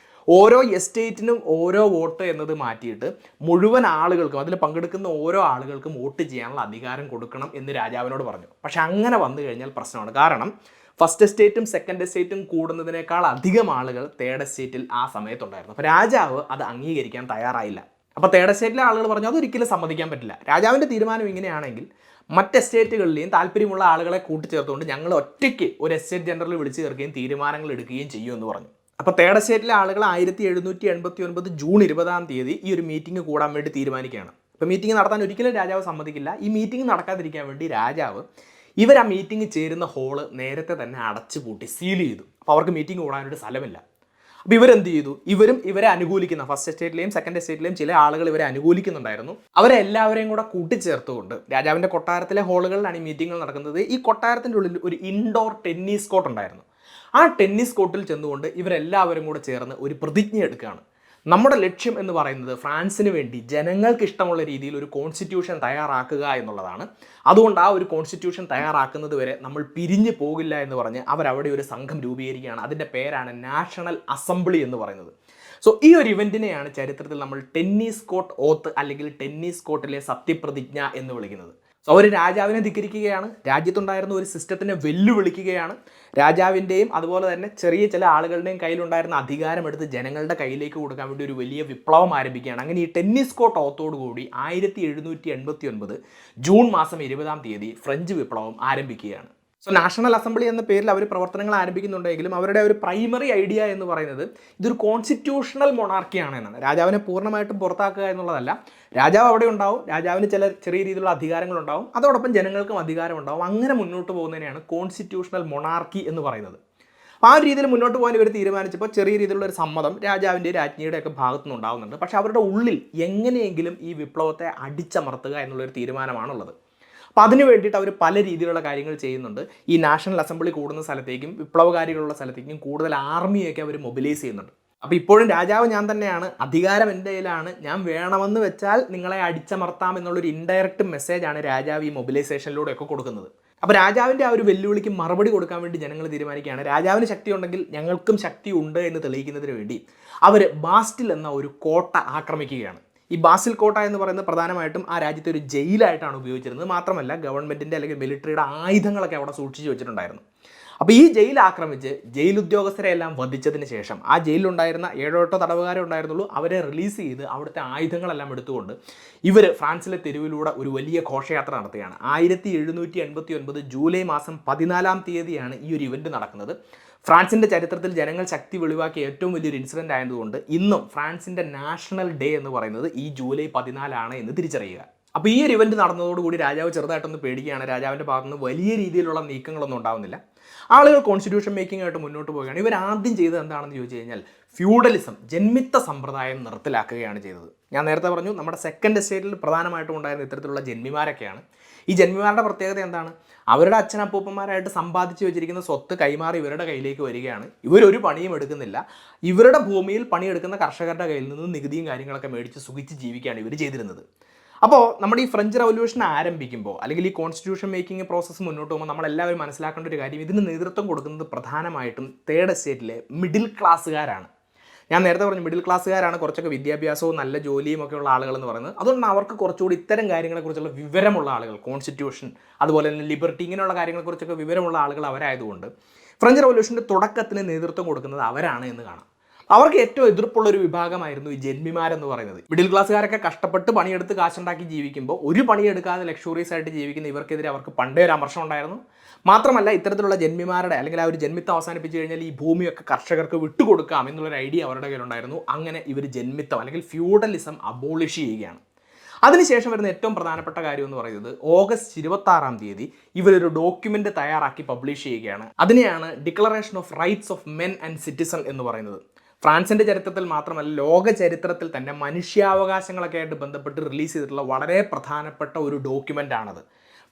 ഓരോ എസ്റ്റേറ്റിനും ഓരോ വോട്ട് എന്നത് മാറ്റിയിട്ട് മുഴുവൻ ആളുകൾക്കും അതിൽ പങ്കെടുക്കുന്ന ഓരോ ആളുകൾക്കും വോട്ട് ചെയ്യാനുള്ള അധികാരം കൊടുക്കണം എന്ന് രാജാവിനോട് പറഞ്ഞു. പക്ഷെ അങ്ങനെ വന്നു കഴിഞ്ഞാൽ പ്രശ്നമാണ്. കാരണം ഫസ്റ്റ് എസ്റ്റേറ്റും സെക്കൻഡ് എസ്റ്റേറ്റും കൂടുന്നതിനേക്കാൾ അധികം ആളുകൾ തേർഡ് എസ്റ്റേറ്റിൽ ആ സമയത്തുണ്ടായിരുന്നു. അപ്പോൾ രാജാവ് അത് അംഗീകരിക്കാൻ തയ്യാറായില്ല. അപ്പോൾ തേർഡ് എസ്റ്റേറ്റിലെ ആളുകൾ പറഞ്ഞു അതൊരിക്കലും സമ്മതിക്കാൻ പറ്റില്ല. രാജാവിൻ്റെ തീരുമാനം ഇങ്ങനെയാണെങ്കിൽ മറ്റ് എസ്റ്റേറ്റുകളിലെയും താല്പര്യമുള്ള ആളുകളെ കൂട്ടിച്ചേർത്തുകൊണ്ട് ഞങ്ങൾ ഒറ്റയ്ക്ക് ഒരു എസ്റ്റേറ്റ് ജനറൽ വിളിച്ചു ചേർക്കുകയും തീരുമാനങ്ങൾ എടുക്കുകയും ചെയ്യുമെന്ന് പറഞ്ഞു. അപ്പോൾ തേർഡ് എസ്റ്റേറ്റിലെ ആളുകൾ 1789 ജൂൺ 20-ാം തീയതി ഈ ഒരു മീറ്റിംഗ് കൂടാൻ വേണ്ടി തീരുമാനിക്കുകയാണ്. അപ്പോൾ മീറ്റിംഗ് നടത്താൻ ഒരിക്കലും രാജാവ് സമ്മതിക്കില്ല. ഈ മീറ്റിംഗ് നടക്കാതിരിക്കാൻ വേണ്ടി രാജാവ് ആ മീറ്റിംഗ് ചേരുന്ന ഹോള് നേരത്തെ തന്നെ അടച്ചു പൂട്ടി സീൽ ചെയ്തു. അപ്പോൾ അവർക്ക് മീറ്റിംഗ് കൂടാനൊരു സ്ഥലമില്ല. അപ്പോൾ ഇവരെന്ത് ചെയ്തു? ഇവരെ അനുകൂലിക്കുന്ന ഫസ്റ്റ് എസ്റ്റേറ്റിലെയും സെക്കൻഡ് എസ്റ്റേറ്റിലെയും ചില ആളുകൾ ഇവരെ അനുകൂലിക്കുന്നുണ്ടായിരുന്നു. അവരെ എല്ലാവരെയും കൂടെ കൂട്ടിച്ചേർത്തുകൊണ്ട് രാജാവിൻ്റെ കൊട്ടാരത്തിലെ ഹോളുകളിലാണ് ഈ മീറ്റിങ്ങുകൾ നടക്കുന്നത്. ഈ കൊട്ടാരത്തിൻ്റെ ഉള്ളിൽ ഒരു ഇൻഡോർ ടെന്നീസ് കോർട്ട് ഉണ്ടായിരുന്നു. ആ ടെന്നീസ് കോർട്ടിൽ ചെന്നുകൊണ്ട് ഇവരെല്ലാവരും കൂടെ ചേർന്ന് ഒരു പ്രതിജ്ഞ എടുക്കുകയാണ്. നമ്മുടെ ലക്ഷ്യം എന്ന് പറയുന്നത് ഫ്രാൻസിന് വേണ്ടി ജനങ്ങൾക്ക് ഇഷ്ടമുള്ള രീതിയിൽ ഒരു കോൺസ്റ്റിറ്റ്യൂഷൻ തയ്യാറാക്കുക എന്നുള്ളതാണ്. അതുകൊണ്ട് ആ ഒരു കോൺസ്റ്റിറ്റ്യൂഷൻ തയ്യാറാക്കുന്നത് വരെ നമ്മൾ പിരിഞ്ഞു പോകില്ല എന്ന് പറഞ്ഞ് അവരവിടെ ഒരു സംഘം രൂപീകരിക്കുകയാണ്. അതിൻ്റെ പേരാണ് നാഷണൽ അസംബ്ലി എന്ന് പറയുന്നത്. സോ ഈ ഒരു ഇവൻറ്റിനെയാണ് ചരിത്രത്തിൽ നമ്മൾ ടെന്നീസ് കോർട്ട് ഓത്ത് അല്ലെങ്കിൽ ടെന്നീസ് കോർട്ടിലെ സത്യപ്രതിജ്ഞ എന്ന് വിളിക്കുന്നത്. സോ ഒരു രാജാവിനെ ധിക്കരിക്കുകയാണ്, രാജ്യത്തുണ്ടായിരുന്ന ഒരു സിസ്റ്റത്തിനെ വെല്ലുവിളിക്കുകയാണ്. രാജാവിൻ്റെയും അതുപോലെ തന്നെ ചെറിയ ചില ആളുകളുടെയും കയ്യിലുണ്ടായിരുന്ന അധികാരമെടുത്ത് ജനങ്ങളുടെ കയ്യിലേക്ക് കൊടുക്കാൻ വേണ്ടി ഒരു വലിയ വിപ്ലവം ആരംഭിക്കുകയാണ്. അങ്ങനെ ഈ ടെന്നീസ് കോർട്ട് ഓത്തോടുകൂടി 1789 ജൂൺ മാസം 20-ാം തീയതി ഫ്രഞ്ച് വിപ്ലവം ആരംഭിക്കുകയാണ്. സോ നാഷണൽ അസംബ്ലി എന്ന പേരിൽ അവർ പ്രവർത്തനങ്ങൾ ആരംഭിക്കുന്നുണ്ടെങ്കിലും അവരുടെ ഒരു പ്രൈമറി ഐഡിയ എന്ന് പറയുന്നത് ഇതൊരു കോൺസ്റ്റിറ്റ്യൂഷണൽ മൊണാർക്കിയാണ് എന്നാണ്. രാജാവിനെ പൂർണ്ണമായിട്ടും പുറത്താക്കുക എന്നുള്ളതല്ല. രാജാവ് അവിടെ ഉണ്ടാവും, രാജാവിന് ചില ചെറിയ രീതിയിലുള്ള അധികാരങ്ങളുണ്ടാവും, അതോടൊപ്പം ജനങ്ങൾക്കും അധികാരം ഉണ്ടാവും. അങ്ങനെ മുന്നോട്ട് പോകുന്നതിനെയാണ് കോൺസ്റ്റിറ്റ്യൂഷണൽ മൊണാർക്കി എന്ന് പറയുന്നത്. അപ്പോൾ ആ ഒരു രീതിയിൽ മുന്നോട്ട് പോകാൻ ഇവർ തീരുമാനിച്ചപ്പോൾ ചെറിയ രീതിയിലുള്ള ഒരു സമ്മതം രാജാവിൻ്റെ രാജ്ഞിയുടെ ഒക്കെ ഭാഗത്തു നിന്നുണ്ടാകുന്നുണ്ട്. പക്ഷേ അവരുടെ ഉള്ളിൽ എങ്ങനെയെങ്കിലും ഈ വിപ്ലവത്തെ അടിച്ചമർത്തുക എന്നുള്ളൊരു തീരുമാനമാണുള്ളത്. അപ്പോൾ അതിന് വേണ്ടിയിട്ട് അവർ പല രീതിയിലുള്ള കാര്യങ്ങൾ ചെയ്യുന്നുണ്ട്. ഈ നാഷണൽ അസംബ്ലി കൂടുന്ന സ്ഥലത്തേക്കും വിപ്ലവകാരികളുള്ള സ്ഥലത്തേക്കും കൂടുതൽ ആർമിയൊക്കെ അവർ മൊബിലൈസ് ചെയ്യുന്നുണ്ട്. അപ്പോൾ ഇപ്പോഴും രാജാവ് ഞാൻ തന്നെയാണ്, അധികാരം എൻ്റെ കയ്യിലാണ്, ഞാൻ വേണമെന്ന് വെച്ചാൽ നിങ്ങളെ അടിച്ചമർത്താം എന്നുള്ളൊരു ഇൻഡയറക്റ്റ് മെസ്സേജാണ് രാജാവ് ഈ മൊബിലൈസേഷനിലൂടെയൊക്കെ കൊടുക്കുന്നത്. അപ്പോൾ രാജാവിൻ്റെ ആ ഒരു വെല്ലുവിളിക്ക് മറുപടി കൊടുക്കാൻ വേണ്ടി ജനങ്ങൾ തീരുമാനിക്കുകയാണ്. രാജാവിന് ശക്തി ഉണ്ടെങ്കിൽ ഞങ്ങൾക്കും ശക്തി ഉണ്ട് എന്ന് തെളിയിക്കുന്നതിന് വേണ്ടി അവർ ബാസ്റ്റിൽ എന്ന ഒരു കോട്ട ആക്രമിക്കുകയാണ്. ഈ ബാസിൽ കോട്ട എന്ന് പറയുന്നത് പ്രധാനമായിട്ടും ആ രാജ്യത്തെ ഒരു ജയിലായിട്ടാണ് ഉപയോഗിച്ചിരുന്നത്. മാത്രമല്ല ഗവൺമെൻറ്റിൻ്റെ അല്ലെങ്കിൽ മിലിറ്ററിയുടെ ആയുധങ്ങളൊക്കെ അവിടെ സൂക്ഷിച്ച് വെച്ചിട്ടുണ്ടായിരുന്നു. അപ്പോൾ ഈ ജയിൽ ആക്രമിച്ച് ജയിൽ ഉദ്യോഗസ്ഥരെ എല്ലാം വധിച്ചതിന് ശേഷം ആ ജയിലിലുണ്ടായിരുന്ന 7-8 തടവുകാരെ ഉണ്ടായിരുന്നുള്ളൂ. അവരെ റിലീസ് ചെയ്ത് അവിടുത്തെ ആയുധങ്ങളെല്ലാം എടുത്തുകൊണ്ട് ഇവർ ഫ്രാൻസിലെ തെരുവിലൂടെ ഒരു വലിയ ഘോഷയാത്ര നടത്തുകയാണ്. 1789 ജൂലൈ മാസം 14-ാം തീയതിയാണ് ഈ ഒരു ഇവൻറ്റ് നടക്കുന്നത്. ഫ്രാൻസിൻ്റെ ചരിത്രത്തിൽ ജനങ്ങൾ ശക്തി വെളിവാക്കിയ ഏറ്റവും വലിയൊരു ഇൻസിഡൻ്റ് ആയതുകൊണ്ട് ഇന്നും ഫ്രാൻസിൻ്റെ നാഷണൽ ഡേ എന്ന് പറയുന്നത് ഈ ജൂലൈ 14 എന്ന് തിരിച്ചറിയുക. അപ്പോൾ ഈ ഒരു ഇവൻറ്റ് നടന്നതോടുകൂടി രാജാവ് ചെറുതായിട്ടൊന്ന് പേടിക്കുകയാണ്. രാജാവിൻ്റെ ഭാഗത്തുനിന്ന് വലിയ രീതിയിലുള്ള നീക്കങ്ങളൊന്നും ഉണ്ടാവുന്നില്ല. ആളുകൾ കോൺസ്റ്റിറ്റ്യൂഷൻ മേക്കിംഗ് ആയിട്ട് മുന്നോട്ട് പോവുകയാണ്. ഇവർ ആദ്യം ചെയ്തത് എന്താണെന്ന് ചോദിച്ചു കഴിഞ്ഞാൽ ഫ്യൂഡലിസം, ജന്മിത്ത സമ്പ്രദായം നിർത്തലാക്കുകയാണ് ചെയ്തത്. ഞാൻ നേരത്തെ പറഞ്ഞു നമ്മുടെ സെക്കൻഡ് എസ്റ്റേറ്റിൽ പ്രധാനമായിട്ടും ഉണ്ടായിരുന്ന ഇത്തരത്തിലുള്ള ജന്മിമാരൊക്കെയാണ്. ഈ ജന്മിമാരുടെ പ്രത്യേകത എന്താണ്? അവരുടെ അച്ഛനപ്പൂപ്പന്മാരായിട്ട് സമ്പാദിച്ചു വെച്ചിരിക്കുന്ന സ്വത്ത് കൈമാറി ഇവരുടെ കയ്യിലേക്ക് വരികയാണ്. ഇവരൊരു പണിയും എടുക്കുന്നില്ല. ഇവരുടെ ഭൂമിയിൽ പണിയെടുക്കുന്ന കർഷകരുടെ കയ്യിൽ നിന്ന് നികുതിയും കാര്യങ്ങളൊക്കെ മേടിച്ച് സുഖിച്ച് ജീവിക്കുകയാണ് ഇവർ ചെയ്തിരുന്നത്. അപ്പോൾ നമ്മുടെ ഈ ഫ്രഞ്ച് റവല്യൂഷൻ ആരംഭിക്കുമ്പോൾ അല്ലെങ്കിൽ ഈ കോൺസ്റ്റിറ്റ്യൂഷൻ മേക്കിംഗ് പ്രോസസ്സ് മുന്നോട്ട് പോകുമ്പോൾ നമ്മളെല്ലാവരും മനസ്സിലാക്കേണ്ട ഒരു കാര്യം, ഇതിന് നേതൃത്വം കൊടുക്കുന്നത് പ്രധാനമായിട്ടും തേർഡ് എസ്റ്റേറ്റിലെ മിഡിൽ ക്ലാസ്സുകാരാണ്. ഞാൻ നേരത്തെ പറഞ്ഞു മിഡിൽ ക്ലാസ്സുകാരാണ് കുറച്ചൊക്കെ വിദ്യാഭ്യാസവും നല്ല ജോലിയും ഒക്കെ ഉള്ള ആളുകൾ എന്ന് പറയുന്നത്. അതുകൊണ്ട് അവർക്ക് കുറച്ചുകൂടി ഇത്തരം കാര്യങ്ങളെക്കുറിച്ചുള്ള വിവരമുള്ള ആളുകൾ, കോൺസ്റ്റിറ്റ്യൂഷൻ അതുപോലെ തന്നെ ലിബർട്ടി ഇങ്ങനെയുള്ള കാര്യങ്ങളെക്കുറിച്ചൊക്കെ വിവരമുള്ള ആളുകൾ അവരായതുകൊണ്ട് ഫ്രഞ്ച് റവല്യൂഷൻ്റെ തുടക്കത്തിന് നേതൃത്വം കൊടുക്കുന്നത് അവരാണ് എന്ന് കാണാം. അവർക്ക് ഏറ്റവും എതിർപ്പുള്ളൊരു വിഭാഗമായിരുന്നു ഈ ജന്മിമാരെന്ന് പറയുന്നത്. മിഡിൽ ക്ലാസ്സുകാരൊക്കെ കഷ്ടപ്പെട്ട് പണിയെടുത്ത് കാശുണ്ടാക്കി ജീവിക്കുമ്പോൾ ഒരു പണിയെടുക്കാതെ ലക്ഷറീസ് ആയിട്ട് ജീവിക്കുന്ന ഇവർക്കെതിരെ അവർക്ക് പണ്ടേ ഒരു അമർഷം ഉണ്ടായിരുന്നു. മാത്രമല്ല ഇത്തരത്തിലുള്ള ജന്മിമാരുടെ അല്ലെങ്കിൽ ആ ഒരു ജന്മിത്തം അവസാനിപ്പിച്ച് കഴിഞ്ഞാൽ ഈ ഭൂമിയൊക്കെ കർഷകർക്ക് വിട്ടുകൊടുക്കാം എന്നുള്ളൊരു ഐഡിയ അവരുടെ കയ്യിലുണ്ടായിരുന്നു. അങ്ങനെ ഇവർ ജന്മിത്തം അല്ലെങ്കിൽ ഫ്യൂഡലിസം അബോളിഷ് ചെയ്യുകയാണ്. അതിനുശേഷം വരുന്ന ഏറ്റവും പ്രധാനപ്പെട്ട കാര്യം എന്ന് പറയുന്നത് ഓഗസ്റ്റ് 26 ഇവരൊരു ഡോക്യുമെൻ്റ് തയ്യാറാക്കി പബ്ലിഷ് ചെയ്യുകയാണ്. അതിനെയാണ് declaration of rights of men and citizen എന്ന് പറയുന്നത്. ഫ്രാൻസിൻ്റെ ചരിത്രത്തിൽ മാത്രമല്ല ലോക ചരിത്രത്തിൽ തന്നെ മനുഷ്യാവകാശങ്ങളൊക്കെ ആയിട്ട് ബന്ധപ്പെട്ട് റിലീസ് ചെയ്തിട്ടുള്ള വളരെ പ്രധാനപ്പെട്ട ഒരു ഡോക്യുമെൻ്റാണത്.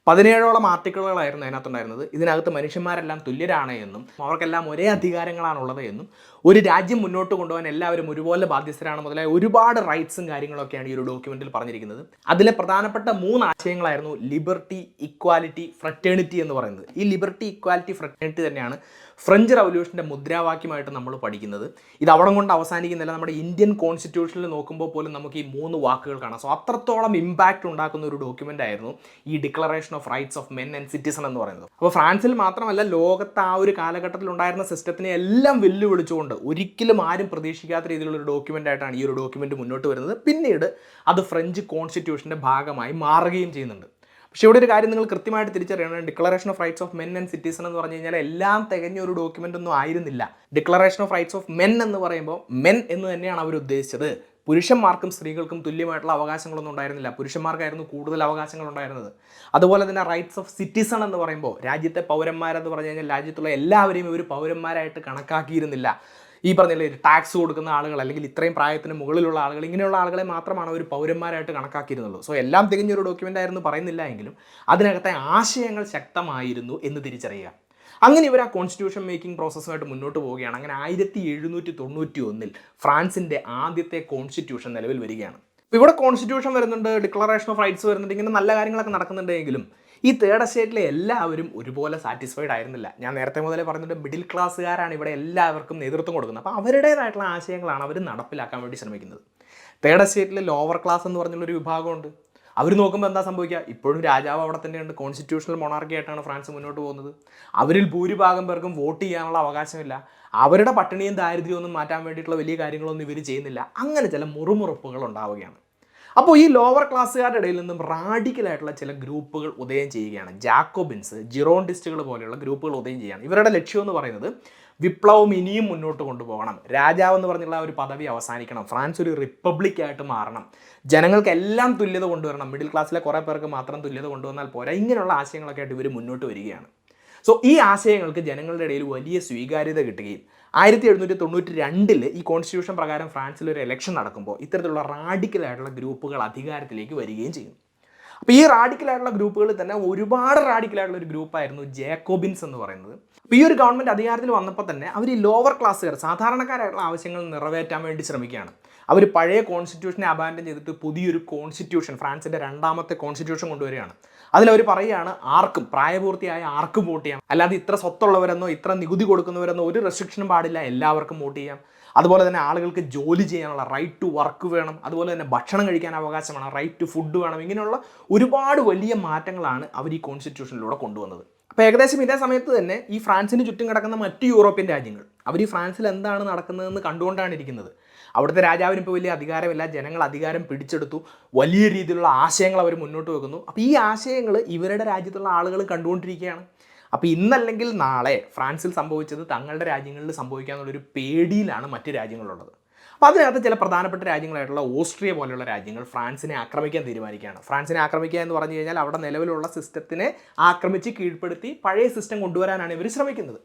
17ഓളം ആർട്ടിക്കിളുകളായിരുന്നു അതിനകത്തുണ്ടായിരുന്നത്. ഇതിനകത്ത് മനുഷ്യന്മാരെല്ലാം തുല്യരാണ് എന്നും അവർക്കെല്ലാം ഒരേ അധികാരങ്ങളാണുള്ളത് എന്നും ഒരു രാജ്യം മുന്നോട്ട് കൊണ്ടുപോകാൻ എല്ലാവരും ഒരുപോലെ ബാധ്യസ്ഥരാണ് മുതലായ ഒരുപാട് റൈറ്റ്സും കാര്യങ്ങളൊക്കെയാണ് ഈ ഒരു ഡോക്യുമെൻറ്റിൽ പറഞ്ഞിരിക്കുന്നത്. അതിലെ പ്രധാനപ്പെട്ട 3 ആശയങ്ങളായിരുന്നു ലിബർട്ടി, ഇക്വാലിറ്റി, ഫ്രറ്റേണിറ്റി എന്ന് പറയുന്നത്. ഈ ലിബർട്ടി, ഇക്വാലിറ്റി, ഫ്രറ്റേണിറ്റി തന്നെയാണ് ഫ്രഞ്ച് റവല്യൂഷൻ്റെ മുദ്രാവാക്യമായിട്ട് നമ്മൾ പഠിക്കുന്നത്. ഇത് അവിടെ കൊണ്ട് അവസാനിക്കുന്നില്ല. നമ്മുടെ ഇന്ത്യൻ കോൺസ്റ്റിറ്റ്യൂഷനിൽ നോക്കുമ്പോൾ പോലും നമുക്ക് ഈ 3 വാക്കുകൾ കാണാം. സോ അത്രത്തോളം ഇമ്പാക്റ്റ് ഉണ്ടാക്കുന്ന ഒരു ഡോക്യുമെൻ്റ് ആയിരുന്നു ഈ declaration of rights of men and citizen എന്ന് പറയുന്നത്. അപ്പോൾ ഫ്രാൻസിൽ മാത്രമല്ല ലോകത്ത് ആ ഒരു കാലഘട്ടത്തിൽ ഉണ്ടായിരുന്ന സിസ്റ്റത്തിനെ എല്ലാം വെല്ലുവിളിച്ചുകൊണ്ട് ഒരിക്കലും ആരും പ്രതീക്ഷിക്കാത്ത രീതിയിലുള്ള ഒരു ഡോക്യുമെൻ്റ് ആയിട്ടാണ് ഈ ഒരു ഡോക്യുമെൻ്റ് മുന്നോട്ട് വരുന്നത്. പിന്നീട് അത് ഫ്രഞ്ച് കോൺസ്റ്റിറ്റ്യൂഷൻ്റെ ഭാഗമായി മാറുകയും ചെയ്യുന്നുണ്ട്. പക്ഷേ ഇവിടെ ഒരു കാര്യം നിങ്ങൾ കൃത്യമായിട്ട് തിരിച്ചറിയണം. Declaration of rights of men and citizen എന്ന് പറഞ്ഞു കഴിഞ്ഞാൽ എല്ലാം തികഞ്ഞ ഒരു ഡോക്യുമെൻ്റ് ഒന്നും ആയിരുന്നില്ല. Declaration of rights of men എന്ന് പറയുമ്പോൾ മെൻ എന്ന് തന്നെയാണ് അവർ ഉദ്ദേശിച്ചത്. പുരുഷന്മാർക്കും സ്ത്രീകൾക്കും തുല്യമായിട്ടുള്ള അവകാശങ്ങളൊന്നും ഉണ്ടായിരുന്നില്ല. പുരുഷന്മാർക്കായിരുന്നു കൂടുതൽ അവകാശങ്ങൾ ഉണ്ടായിരുന്നത്. അതുപോലെ തന്നെ റൈറ്റ്സ് ഓഫ് സിറ്റിസൺ എന്ന് പറയുമ്പോൾ രാജ്യത്തെ പൗരന്മാരെന്ന് പറഞ്ഞു കഴിഞ്ഞാൽ രാജ്യത്തുള്ള എല്ലാവരെയും ഇവർ പൗരന്മാരായിട്ട് കണക്കാക്കിയിരുന്നില്ല. ഈ പറഞ്ഞില്ലേ ടാക്സ് കൊടുക്കുന്ന ആളുകൾ അല്ലെങ്കിൽ ഇത്രയും പ്രായത്തിന് മുകളിലുള്ള ആളുകൾ, ഇങ്ങനെയുള്ള ആളുകളെ മാത്രമാണ് അവർ പൗരന്മാരായിട്ട് കണക്കാക്കിയിരുന്നുള്ളൂ. സോ എല്ലാം തികഞ്ഞൊരു ഡോക്യുമെൻ്റ് ആയിരുന്നു പറയുന്നില്ല എങ്കിലും അതിനകത്തെ ആശയങ്ങൾ ശക്തമായിരുന്നു എന്ന് തിരിച്ചറിയുക. അങ്ങനെ ഇവർ ആ കോൺസ്റ്റിറ്റ്യൂഷൻ മേക്കിംഗ് പ്രോസസ്സുമായിട്ട് മുന്നോട്ട് പോവുകയാണ്. അങ്ങനെ 1791 ഫ്രാൻസിൻ്റെ ആദ്യത്തെ കോൺസ്റ്റിറ്റ്യൂഷൻ നിലവിൽ വരികയാണ്. ഇപ്പോൾ ഇവിടെ കോൺസ്റ്റിറ്റ്യൂഷൻ വരുന്നുണ്ട്, ഡിക്ലറേഷൻ ഓഫ് റൈറ്റ്സ് വരുന്നുണ്ട്, ഇങ്ങനെ നല്ല കാര്യങ്ങളൊക്കെ നടക്കുന്നുണ്ടെങ്കിലും ഈ തേർഡ് എസ്റ്റേറ്റിലെ എല്ലാവരും ഒരുപോലെ സാറ്റിസ്ഫൈഡ് ആയിരുന്നില്ല. ഞാൻ നേരത്തെ മുതലേ പറഞ്ഞിട്ട് മിഡിൽ ക്ലാസ്സുകാരാണ് ഇവിടെ എല്ലാവർക്കും നേതൃത്വം കൊടുക്കുന്നത്. അപ്പോൾ അവരുടേതായിട്ടുള്ള ആശയങ്ങളാണ് അവർ നടപ്പിലാക്കാൻ വേണ്ടി ശ്രമിക്കുന്നത്. തേർഡ് എസ്റ്റേറ്റിലെ ലോവർ ക്ലാസ് എന്ന് പറഞ്ഞുള്ളൊരു വിഭാഗമുണ്ട്. അവർ നോക്കുമ്പോൾ എന്താ സംഭവിക്കുക? ഇപ്പോഴും രാജാവ് അവിടെ തന്നെയുണ്ട്. കോൺസ്റ്റിറ്റ്യൂഷണൽ മൊണാർക്കി ആയിട്ടാണ് ഫ്രാൻസ് മുന്നോട്ട് പോകുന്നത്. അവരിൽ ഭൂരിഭാഗം പേർക്കും വോട്ട് ചെയ്യാനുള്ള അവകാശമില്ല. അവരുടെ പട്ടിണിയും ദാരിദ്ര്യവും ഒന്നും മാറ്റാൻ വേണ്ടിയിട്ടുള്ള വലിയ കാര്യങ്ങളൊന്നും ഇവർ ചെയ്യുന്നില്ല. അങ്ങനെ ചില മുറുമുറുപ്പുകൾ ഉണ്ടാവുകയാണ്. അപ്പോൾ ഈ ലോവർ ക്ലാസ്സുകാരുടെ ഇടയിൽ നിന്നും റാഡിക്കലായിട്ടുള്ള ചില ഗ്രൂപ്പുകൾ ഉദയം ചെയ്യുകയാണ്. ജാക്കോബിൻസ്, ജിറോണ്ടിസ്റ്റുകൾ പോലെയുള്ള ഗ്രൂപ്പുകൾ ഉദയം ചെയ്യുകയാണ്. ഇവരുടെ ലക്ഷ്യം എന്ന് പറയുന്നത് വിപ്ലവം ഇനിയും മുന്നോട്ട് കൊണ്ടുപോകണം, രാജാവ് എന്ന് പറഞ്ഞുള്ള ഒരു പദവി അവസാനിക്കണം, ഫ്രാൻസ് ഒരു റിപ്പബ്ലിക് ആയിട്ട് മാറണം, ജനങ്ങൾക്ക് എല്ലാം തുല്യത കൊണ്ടുവരണം, മിഡിൽ ക്ലാസ്സിലെ കുറേ പേർക്ക് മാത്രം തുല്യത കൊണ്ടുവന്നാൽ പോരാ, ഇങ്ങനെയുള്ള ആശയങ്ങളൊക്കെ ആയിട്ട് ഇവർ മുന്നോട്ട് വരികയാണ്. സോ ഈ ആശയങ്ങൾക്ക് ജനങ്ങളുടെ ഇടയിൽ വലിയ സ്വീകാര്യത കിട്ടുകയും 1792 ഈ കോൺസ്റ്റിറ്റ്യൂഷൻ പ്രകാരം ഫ്രാൻസിൽ ഒരു ഇലക്ഷൻ നടക്കുമ്പോൾ ഇത്തരത്തിലുള്ള റാഡിക്കലായിട്ടുള്ള ഗ്രൂപ്പുകൾ അധികാരത്തിലേക്ക് വരികയും ചെയ്യും. അപ്പോൾ ഈ റാഡിക്കലായിട്ടുള്ള ഗ്രൂപ്പുകളിൽ തന്നെ ഒരുപാട് റാഡിക്കലായിട്ടുള്ള ഒരു ഗ്രൂപ്പായിരുന്നു ജാക്കോബിൻസ് എന്ന് പറയുന്നത്. അപ്പോൾ ഈ ഒരു ഗവൺമെൻറ് അധികാരത്തിൽ വന്നപ്പോൾ തന്നെ അവർ ഈ ലോവർ ക്ലാസ്സുകാർ, സാധാരണക്കാരായിട്ടുള്ള ആവശ്യങ്ങൾ നിറവേറ്റാൻ വേണ്ടി ശ്രമിക്കുകയാണ്. അവർ പഴയ കോൺസ്റ്റിറ്റ്യൂഷനെ അബാൻഡൻ ചെയ്തിട്ട് പുതിയൊരു കോൺസ്റ്റിറ്റ്യൂഷൻ, ഫ്രാൻസിൻ്റെ 2ാമത്തെ കോൺസ്റ്റിറ്റ്യൂഷൻ കൊണ്ടുവരികയാണ്. അതിലവർ പറയുകയാണ് ആർക്കും, പ്രായപൂർത്തിയായ ആർക്കും വോട്ട് ചെയ്യാം, അല്ലാതെ ഇത്ര സ്വത്തുള്ളവരെന്നോ ഇത്ര നികുതി കൊടുക്കുന്നവരെന്നോ ഒരു റെസ്ട്രിക്ഷനും പാടില്ല, എല്ലാവർക്കും വോട്ട് ചെയ്യാം. അതുപോലെ തന്നെ ആളുകൾക്ക് ജോലി ചെയ്യാനുള്ള റൈറ്റ് ടു വർക്ക് വേണം, അതുപോലെ തന്നെ ഭക്ഷണം കഴിക്കാൻ അവകാശമാണ്, റൈറ്റ് ടു ഫുഡ് വേണം. ഇങ്ങനെയുള്ള ഒരുപാട് വലിയ മാറ്റങ്ങളാണ് അവർ ഈ കോൺസ്റ്റിറ്റ്യൂഷനിലൂടെ കൊണ്ടുവന്നത്. അപ്പോൾ ഏകദേശം ഇതേ സമയത്ത് തന്നെ ഈ ഫ്രാൻസിന് ചുറ്റും കിടക്കുന്ന മറ്റ് യൂറോപ്യൻ രാജ്യങ്ങൾ അവർ ഈ ഫ്രാൻസിൽ എന്താണ് നടക്കുന്നതെന്ന് കണ്ടുകൊണ്ടാണ് ഇരിക്കുന്നത്. അവിടുത്തെ രാജാവിന് ഇപ്പോൾ വലിയ അധികാരമില്ല, ജനങ്ങൾ അധികാരം പിടിച്ചെടുത്തു, വലിയ രീതിയിലുള്ള ആശയങ്ങൾ അവർ മുന്നോട്ട് വെക്കുന്നു. അപ്പോൾ ഈ ആശയങ്ങൾ ഇവരുടെ രാജ്യത്തുള്ള ആളുകൾ കണ്ടുകൊണ്ടിരിക്കുകയാണ്. അപ്പോൾ ഇന്നല്ലെങ്കിൽ നാളെ ഫ്രാൻസിൽ സംഭവിച്ചത് തങ്ങളുടെ രാജ്യങ്ങളിൽ സംഭവിക്കാമെന്നുള്ളൊരു പേടിയിലാണ് മറ്റ് രാജ്യങ്ങളുള്ളത്. അപ്പോൾ അതിനകത്ത് ചില പ്രധാനപ്പെട്ട രാജ്യങ്ങളായിട്ടുള്ള ഓസ്ട്രിയ പോലെയുള്ള രാജ്യങ്ങൾ ഫ്രാൻസിനെ ആക്രമിക്കാൻ തീരുമാനിക്കുകയാണ്. ഫ്രാൻസിനെ ആക്രമിക്കുക എന്ന് പറഞ്ഞു കഴിഞ്ഞാൽ അവിടെ നിലവിലുള്ള സിസ്റ്റത്തിനെ ആക്രമിച്ച് കീഴ്പ്പെടുത്തി പഴയ സിസ്റ്റം കൊണ്ടുവരാനാണ് ഇവർ ശ്രമിക്കുന്നത്.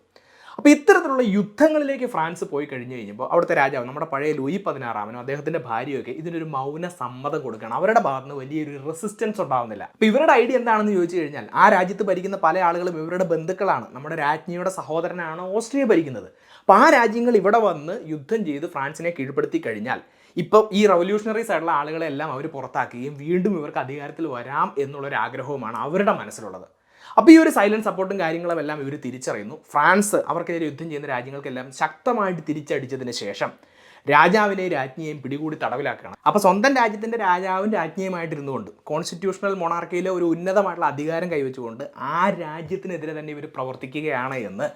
അപ്പോൾ ഇത്തരത്തിലുള്ള യുദ്ധങ്ങളിലേക്ക് ഫ്രാൻസ് പോയി കഴിഞ്ഞ് കഴിഞ്ഞപ്പോൾ അവിടുത്തെ രാജാവ്, നമ്മുടെ പഴയ ലൂയി 16 അദ്ദേഹത്തിൻ്റെ ഭാര്യയൊക്കെ ഇതിനൊരു മൗന സമ്മതം കൊടുക്കുകയാണ്. അവരുടെ ഭാഗത്ത് നിന്ന് വലിയൊരു റെസിസ്റ്റൻസ് ഉണ്ടാകുന്നില്ല. അപ്പോൾ ഇവരുടെ ഐഡിയ എന്താണെന്ന് ചോദിച്ചു കഴിഞ്ഞാൽ, ആ രാജ്യത്ത് ഭരിക്കുന്ന പല ആളുകളും ഇവരുടെ ബന്ധുക്കളാണ്. നമ്മുടെ രാജ്ഞിയുടെ സഹോദരനാണ് ഓസ്ട്രിയ ഭരിക്കുന്നത്. അപ്പോൾ ആ രാജ്യങ്ങൾ ഇവിടെ വന്ന് യുദ്ധം ചെയ്ത് ഫ്രാൻസിനെ കീഴ്പ്പെടുത്തി കഴിഞ്ഞാൽ ഇപ്പോൾ ഈ റവല്യൂഷണറീസ് ആയിട്ടുള്ള ആളുകളെല്ലാം അവർ പുറത്താക്കുകയും വീണ്ടും ഇവർക്ക് അധികാരത്തിൽ വരാം എന്നുള്ളൊരു ആഗ്രഹവുമാണ് അവരുടെ മനസ്സിലുള്ളത്. അപ്പോൾ ഈ ഒരു സൈലന്റ് സപ്പോർട്ടും കാര്യങ്ങളും എല്ലാം ഇവർ തിരിച്ചറിയുന്നു. ഫ്രാൻസ് അവർക്കെതിരെ യുദ്ധം ചെയ്യുന്ന രാജ്യങ്ങൾക്കെല്ലാം ശക്തമായിട്ട് തിരിച്ചടിച്ചതിന് ശേഷം രാജാവിനെയും രാജ്ഞിയെയും പിടികൂടി തടവിലാക്കുകയാണ്. അപ്പോൾ സ്വന്തം രാജ്യത്തിൻ്റെ രാജാവും രാജ്ഞിയുമായിട്ടിരുന്നുകൊണ്ട് കോൺസ്റ്റിറ്റ്യൂഷണൽ മൊണാർക്കിയിലെ ഒരു ഉന്നതമായിട്ടുള്ള അധികാരം കൈവച്ചുകൊണ്ട് ആ രാജ്യത്തിനെതിരെ തന്നെ ഇവർ പ്രവർത്തിക്കുകയാണ് എന്ന്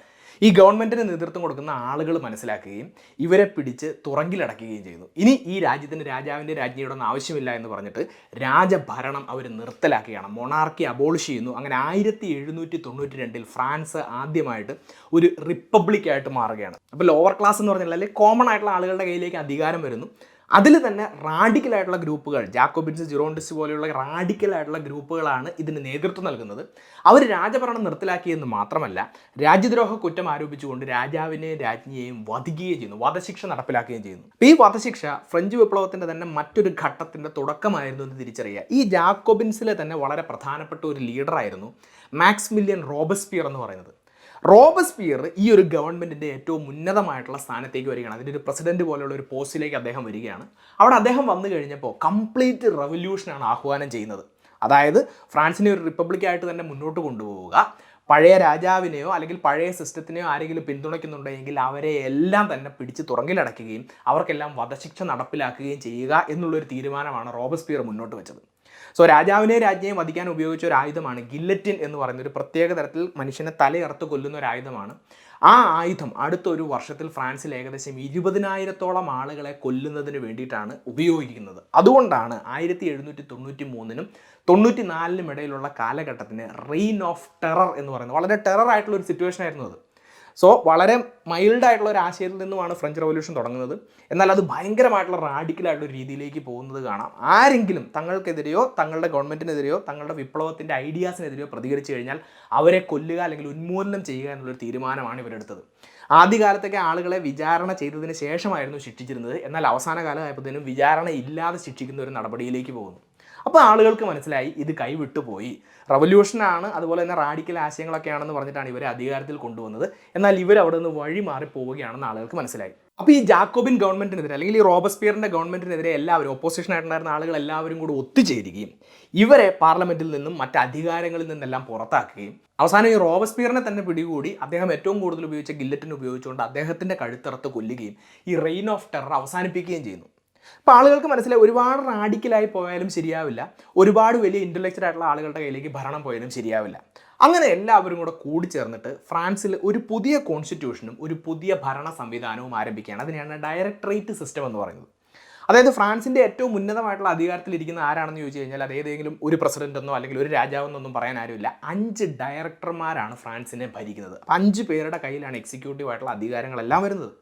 ഈ ഗവൺമെൻറ്റിന് നേതൃത്വം കൊടുക്കുന്ന ആളുകൾ മനസ്സിലാക്കുകയും ഇവരെ പിടിച്ച് തുറങ്കിലടക്കുകയും ചെയ്യുന്നു. ഇനി ഈ രാജ്യത്തിന് രാജാവിൻ്റെ രാജ്ഞിയുടെ ഒന്നും ആവശ്യമില്ല എന്ന് പറഞ്ഞിട്ട് രാജഭരണം അവർ നിർത്തലാക്കുകയാണ്. മൊണാർക്കി അബോളിഷ് ചെയ്യുന്നു. അങ്ങനെ 1792 ഫ്രാൻസ് ആദ്യമായിട്ട് ഒരു റിപ്പബ്ലിക്കായിട്ട് മാറുകയാണ്. അപ്പോൾ ലോവർ ക്ലാസ് എന്ന് പറഞ്ഞാൽ അല്ലെങ്കിൽ കോമൺ ആയിട്ടുള്ള ആളുകളുടെ കയ്യിലേക്ക് അധികാരം വരുന്നു. അതിൽ തന്നെ റാഡിക്കലായിട്ടുള്ള ഗ്രൂപ്പുകൾ, ജാക്കോബിൻസ്, ജിറോണ്ടിസ്റ്റ് പോലെയുള്ള റാഡിക്കലായിട്ടുള്ള ഗ്രൂപ്പുകളാണ് ഇതിന് നേതൃത്വം നൽകുന്നത്. അവർ രാജഭരണം നിർത്തലാക്കിയെന്ന് മാത്രമല്ല, രാജ്യദ്രോഹ കുറ്റം ആരോപിച്ചുകൊണ്ട് രാജാവിനെയും രാജ്ഞിയെയും വധിക്കുകയും ചെയ്യുന്നു, വധശിക്ഷ നടപ്പിലാക്കുകയും ചെയ്യുന്നു. ഈ വധശിക്ഷ ഫ്രഞ്ച് വിപ്ലവത്തിൻ്റെ തന്നെ മറ്റൊരു ഘട്ടത്തിൻ്റെ തുടക്കമായിരുന്നു എന്ന് തിരിച്ചറിയുക. ഈ ജാക്കോബിൻസിലെ തന്നെ വളരെ പ്രധാനപ്പെട്ട ഒരു ലീഡറായിരുന്നു മാക്സിമിലിയൻ റോബസ്പിയർ എന്ന് പറയുന്നത്. റോബസ്പിയർ ഈ ഒരു ഗവൺമെൻറ്റിൻ്റെ ഏറ്റവും ഉന്നതമായിട്ടുള്ള സ്ഥാനത്തേക്ക് വരികയാണ്. അതിൻ്റെ ഒരു പ്രസിഡന്റ് പോലെയുള്ള ഒരു പോസ്റ്റിലേക്ക് അദ്ദേഹം വരികയാണ്. അവിടെ അദ്ദേഹം വന്നു കഴിഞ്ഞപ്പോൾ കംപ്ലീറ്റ് റവല്യൂഷനാണ് ആഹ്വാനം ചെയ്യുന്നത്. അതായത് ഫ്രാൻസിനെ ഒരു റിപ്പബ്ലിക്കായിട്ട് തന്നെ മുന്നോട്ട് കൊണ്ടുപോവുക, പഴയ രാജാവിനെയോ അല്ലെങ്കിൽ പഴയ സിസ്റ്റത്തിനെയോ ആരെങ്കിലും പിന്തുണയ്ക്കുന്നുണ്ടെങ്കിൽ അവരെ എല്ലാം തന്നെ പിടിച്ച് തുറങ്കിലടയ്ക്കുകയും അവർക്കെല്ലാം വധശിക്ഷ നടപ്പിലാക്കുകയും ചെയ്യുക എന്നുള്ളൊരു തീരുമാനമാണ് റോബസ്പിയർ മുന്നോട്ട് വെച്ചത്. സോ രാജാവിനെ രാജ്ഞിയെ വധിക്കാൻ ഉപയോഗിച്ച ഒരു ആയുധമാണ് ഗില്ലറ്റിൻ എന്ന് പറയുന്ന ഒരു പ്രത്യേക തരത്തിൽ മനുഷ്യനെ തലയറുത്ത് കൊല്ലുന്ന ഒരു ആയുധമാണ്. ആ ആയുധം അടുത്തൊരു വർഷത്തിൽ ഫ്രാൻസിൽ ഏകദേശം 20,000-ഓളം ആളുകളെ കൊല്ലുന്നതിന് വേണ്ടിയിട്ടാണ് ഉപയോഗിക്കുന്നത്. അതുകൊണ്ടാണ് 1793-നും 94-നും ഇടയിലുള്ള കാലഘട്ടത്തിന് റെയിൻ ഓഫ് ടെറർ എന്ന് പറയുന്നത്. വളരെ ടെറർ ആയിട്ടുള്ള ഒരു സിറ്റുവേഷൻ ആയിരുന്നു അത്. സോ വളരെ മൈൽഡായിട്ടുള്ള ഒരു ആശയത്തിൽ നിന്നുമാണ് ഫ്രഞ്ച് റവല്യൂഷൻ തുടങ്ങുന്നത്. എന്നാൽ അത് ഭയങ്കരമായിട്ടുള്ള റാഡിക്കലായിട്ടുള്ള ഒരു രീതിയിലേക്ക് പോകുന്നത് കാണാം. ആരെങ്കിലും തങ്ങൾക്കെതിരെയോ തങ്ങളുടെ ഗവൺമെൻറ്റിനെതിരെയോ തങ്ങളുടെ വിപ്ലവത്തിൻ്റെ ഐഡിയാസിനെതിരെയോ പ്രതികരിച്ചു കഴിഞ്ഞാൽ അവരെ കൊല്ലുക അല്ലെങ്കിൽ ഉന്മൂലനം ചെയ്യുക എന്നുള്ളൊരു തീരുമാനമാണ് ഇവരെടുത്തത്. ആദ്യകാലത്തൊക്കെ ആളുകളെ വിചാരണ ചെയ്തതിന് ശേഷമായിരുന്നു ശിക്ഷിച്ചിരുന്നത്. എന്നാൽ അവസാന കാലമായപ്പോഴത്തേനും വിചാരണ ഇല്ലാതെ ശിക്ഷിക്കുന്ന ഒരു നടപടിയിലേക്ക് പോകുന്നു. അപ്പോൾ ആളുകൾക്ക് മനസ്സിലായി ഇത് കൈവിട്ടുപോയി, റവല്യൂഷനാണ്, അതുപോലെ തന്നെ റാഡിക്കൽ ആശയങ്ങളൊക്കെയാണെന്ന് പറഞ്ഞിട്ടാണ് ഇവരെ അധികാരത്തിൽ കൊണ്ടുവന്നത്. എന്നാൽ ഇവർ അവിടെ നിന്ന് വഴി മാറി പോവുകയാണെന്ന് ആളുകൾക്ക് മനസ്സിലായി. അപ്പോൾ ഈ ജാക്കോബിൻ ഗവൺമെൻറ്റിനെതിരെ അല്ലെങ്കിൽ ഈ റോബസ്പിയറിൻ്റെ ഗവൺമെൻറ്റിനെതിരെ എല്ലാവരും, ഓപ്പോസിഷനായിട്ടുണ്ടായിരുന്ന ആളുകൾ എല്ലാവരും കൂടി ഒത്തുചേരുകയും ഇവരെ പാർലമെൻറ്റിൽ നിന്നും മറ്റ് അധികാരങ്ങളിൽ നിന്നെല്ലാം പുറത്താക്കുകയും അവസാനം ഈ റോബസ്പിയറിനെ തന്നെ പിടികൂടി അദ്ദേഹം ഏറ്റവും കൂടുതൽ ഉപയോഗിച്ച ഗില്ലറ്റിൻ ഉപയോഗിച്ചുകൊണ്ട് അദ്ദേഹത്തിൻ്റെ കഴുത്തറുത്ത് കൊല്ലുകയും ഈ റെയിൻ ഓഫ് ടെറർ അവസാനിപ്പിക്കുകയും ചെയ്യുന്നു. അപ്പോൾ ആളുകൾക്ക് മനസ്സിലായി ഒരുപാട് റാഡിക്കലായി പോയാലും ശരിയാവില്ല, ഒരുപാട് വലിയ ഇൻ്റലക്ച്വൽ ആയിട്ടുള്ള ആളുകളുടെ കയ്യിലേക്ക് ഭരണം പോയാലും ശരിയാവില്ല. അങ്ങനെ എല്ലാവരും കൂടെ കൂടിച്ചേർന്നിട്ട് ഫ്രാൻസിൽ ഒരു പുതിയ കോൺസ്റ്റിറ്റ്യൂഷനും ഒരു പുതിയ ഭരണ സംവിധാനവും ആരംഭിക്കുകയാണ്. അതിനെയാണ് ഡയറക്ടറേറ്റ് സിസ്റ്റം എന്ന് പറയുന്നത്. അതായത് ഫ്രാൻസിൻ്റെ ഏറ്റവും ഉന്നതമായിട്ടുള്ള അധികാരത്തിലിരിക്കുന്ന ആരാണെന്ന് ചോദിച്ചു കഴിഞ്ഞാൽ അത് ഏതെങ്കിലും ഒരു പ്രസിഡന്റെന്നോ അല്ലെങ്കിൽ ഒരു രാജാവെന്നൊന്നും പറയാൻ ആരുമില്ല. 5 ഡയറക്ടർമാരാണ് ഫ്രാൻസിനെ ഭരിക്കുന്നത്. 5 പേരുടെ കയ്യിലാണ് എക്സിക്യൂട്ടീവ് ആയിട്ടുള്ള അധികാരങ്ങളെല്ലാം വരുന്നത്.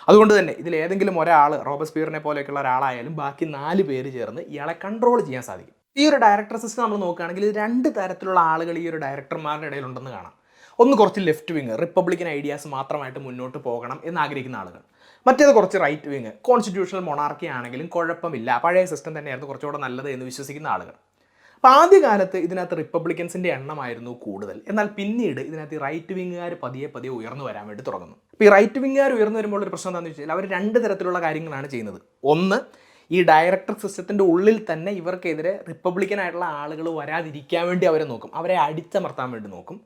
അതുകൊണ്ട് തന്നെ ഇതിൽ ഏതെങ്കിലും ഒരാൾ, റോബസ്പിയറിനെ പോലെയൊക്കെയുള്ള ഒരാളായാലും ബാക്കി 4 പേര് ചേർന്ന് ഇയാളെ കൺട്രോൾ ചെയ്യാൻ സാധിക്കും. ഈ ഒരു ഡയറക്ടർ സിസ്റ്റം നമ്മൾ നോക്കുകയാണെങ്കിൽ 2 തരത്തിലുള്ള ആളുകൾ ഈ ഒരു ഡയറക്ടർമാരുടെ ഇടയിലുണ്ടെന്ന് കാണാം. ഒന്ന് കുറച്ച് ലെഫ്റ്റ് വിങ്, റിപ്പബ്ലിക്കൻ ഐഡിയാസ് മാത്രമായിട്ട് മുന്നോട്ട് പോകണം എന്നാഗ്രഹിക്കുന്ന ആളുകൾ. മറ്റേത് കുറച്ച് റൈറ്റ് വിങ്, കോൺസ്റ്റിറ്റ്യൂഷണൽ മൊണാർക്കി ആണെങ്കിലും കുഴപ്പമില്ല, പഴയ സിസ്റ്റം തന്നെയായിരുന്നു കുറച്ചുകൂടെ നല്ലത് എന്ന് വിശ്വസിക്കുന്ന ആളുകൾ. അപ്പോൾ ആദ്യകാലത്ത് ഇതിനകത്ത് റിപ്പബ്ലിക്കൻസിൻ്റെ എണ്ണമായിരുന്നു കൂടുതൽ. എന്നാൽ പിന്നീട് ഇതിനകത്ത് റൈറ്റ് വിങ്ങുകാർ പതിയെ ഉയർന്നു വരാൻ വേണ്ടി തുടങ്ങുന്നു. അപ്പോൾ ഈ റൈറ്റ് വിങ്ങുകാർ ഉയർന്നു വരുമ്പോൾ ഒരു പ്രശ്നം എന്താണെന്ന് വെച്ചാൽ അവർ 2 തരത്തിലുള്ള കാര്യങ്ങളാണ് ചെയ്യുന്നത്. ഒന്ന്, ഈ ഡയറക്ടർ സിസ്റ്റത്തിൻ്റെ ഉള്ളിൽ തന്നെ ഇവർക്കെതിരെ റിപ്പബ്ലിക്കൻ ആയിട്ടുള്ള ആളുകൾ വരാതിരിക്കാൻ വേണ്ടി അവരെ നോക്കും, അവരെ അടിച്ചമർത്താൻ വേണ്ടി നോക്കും.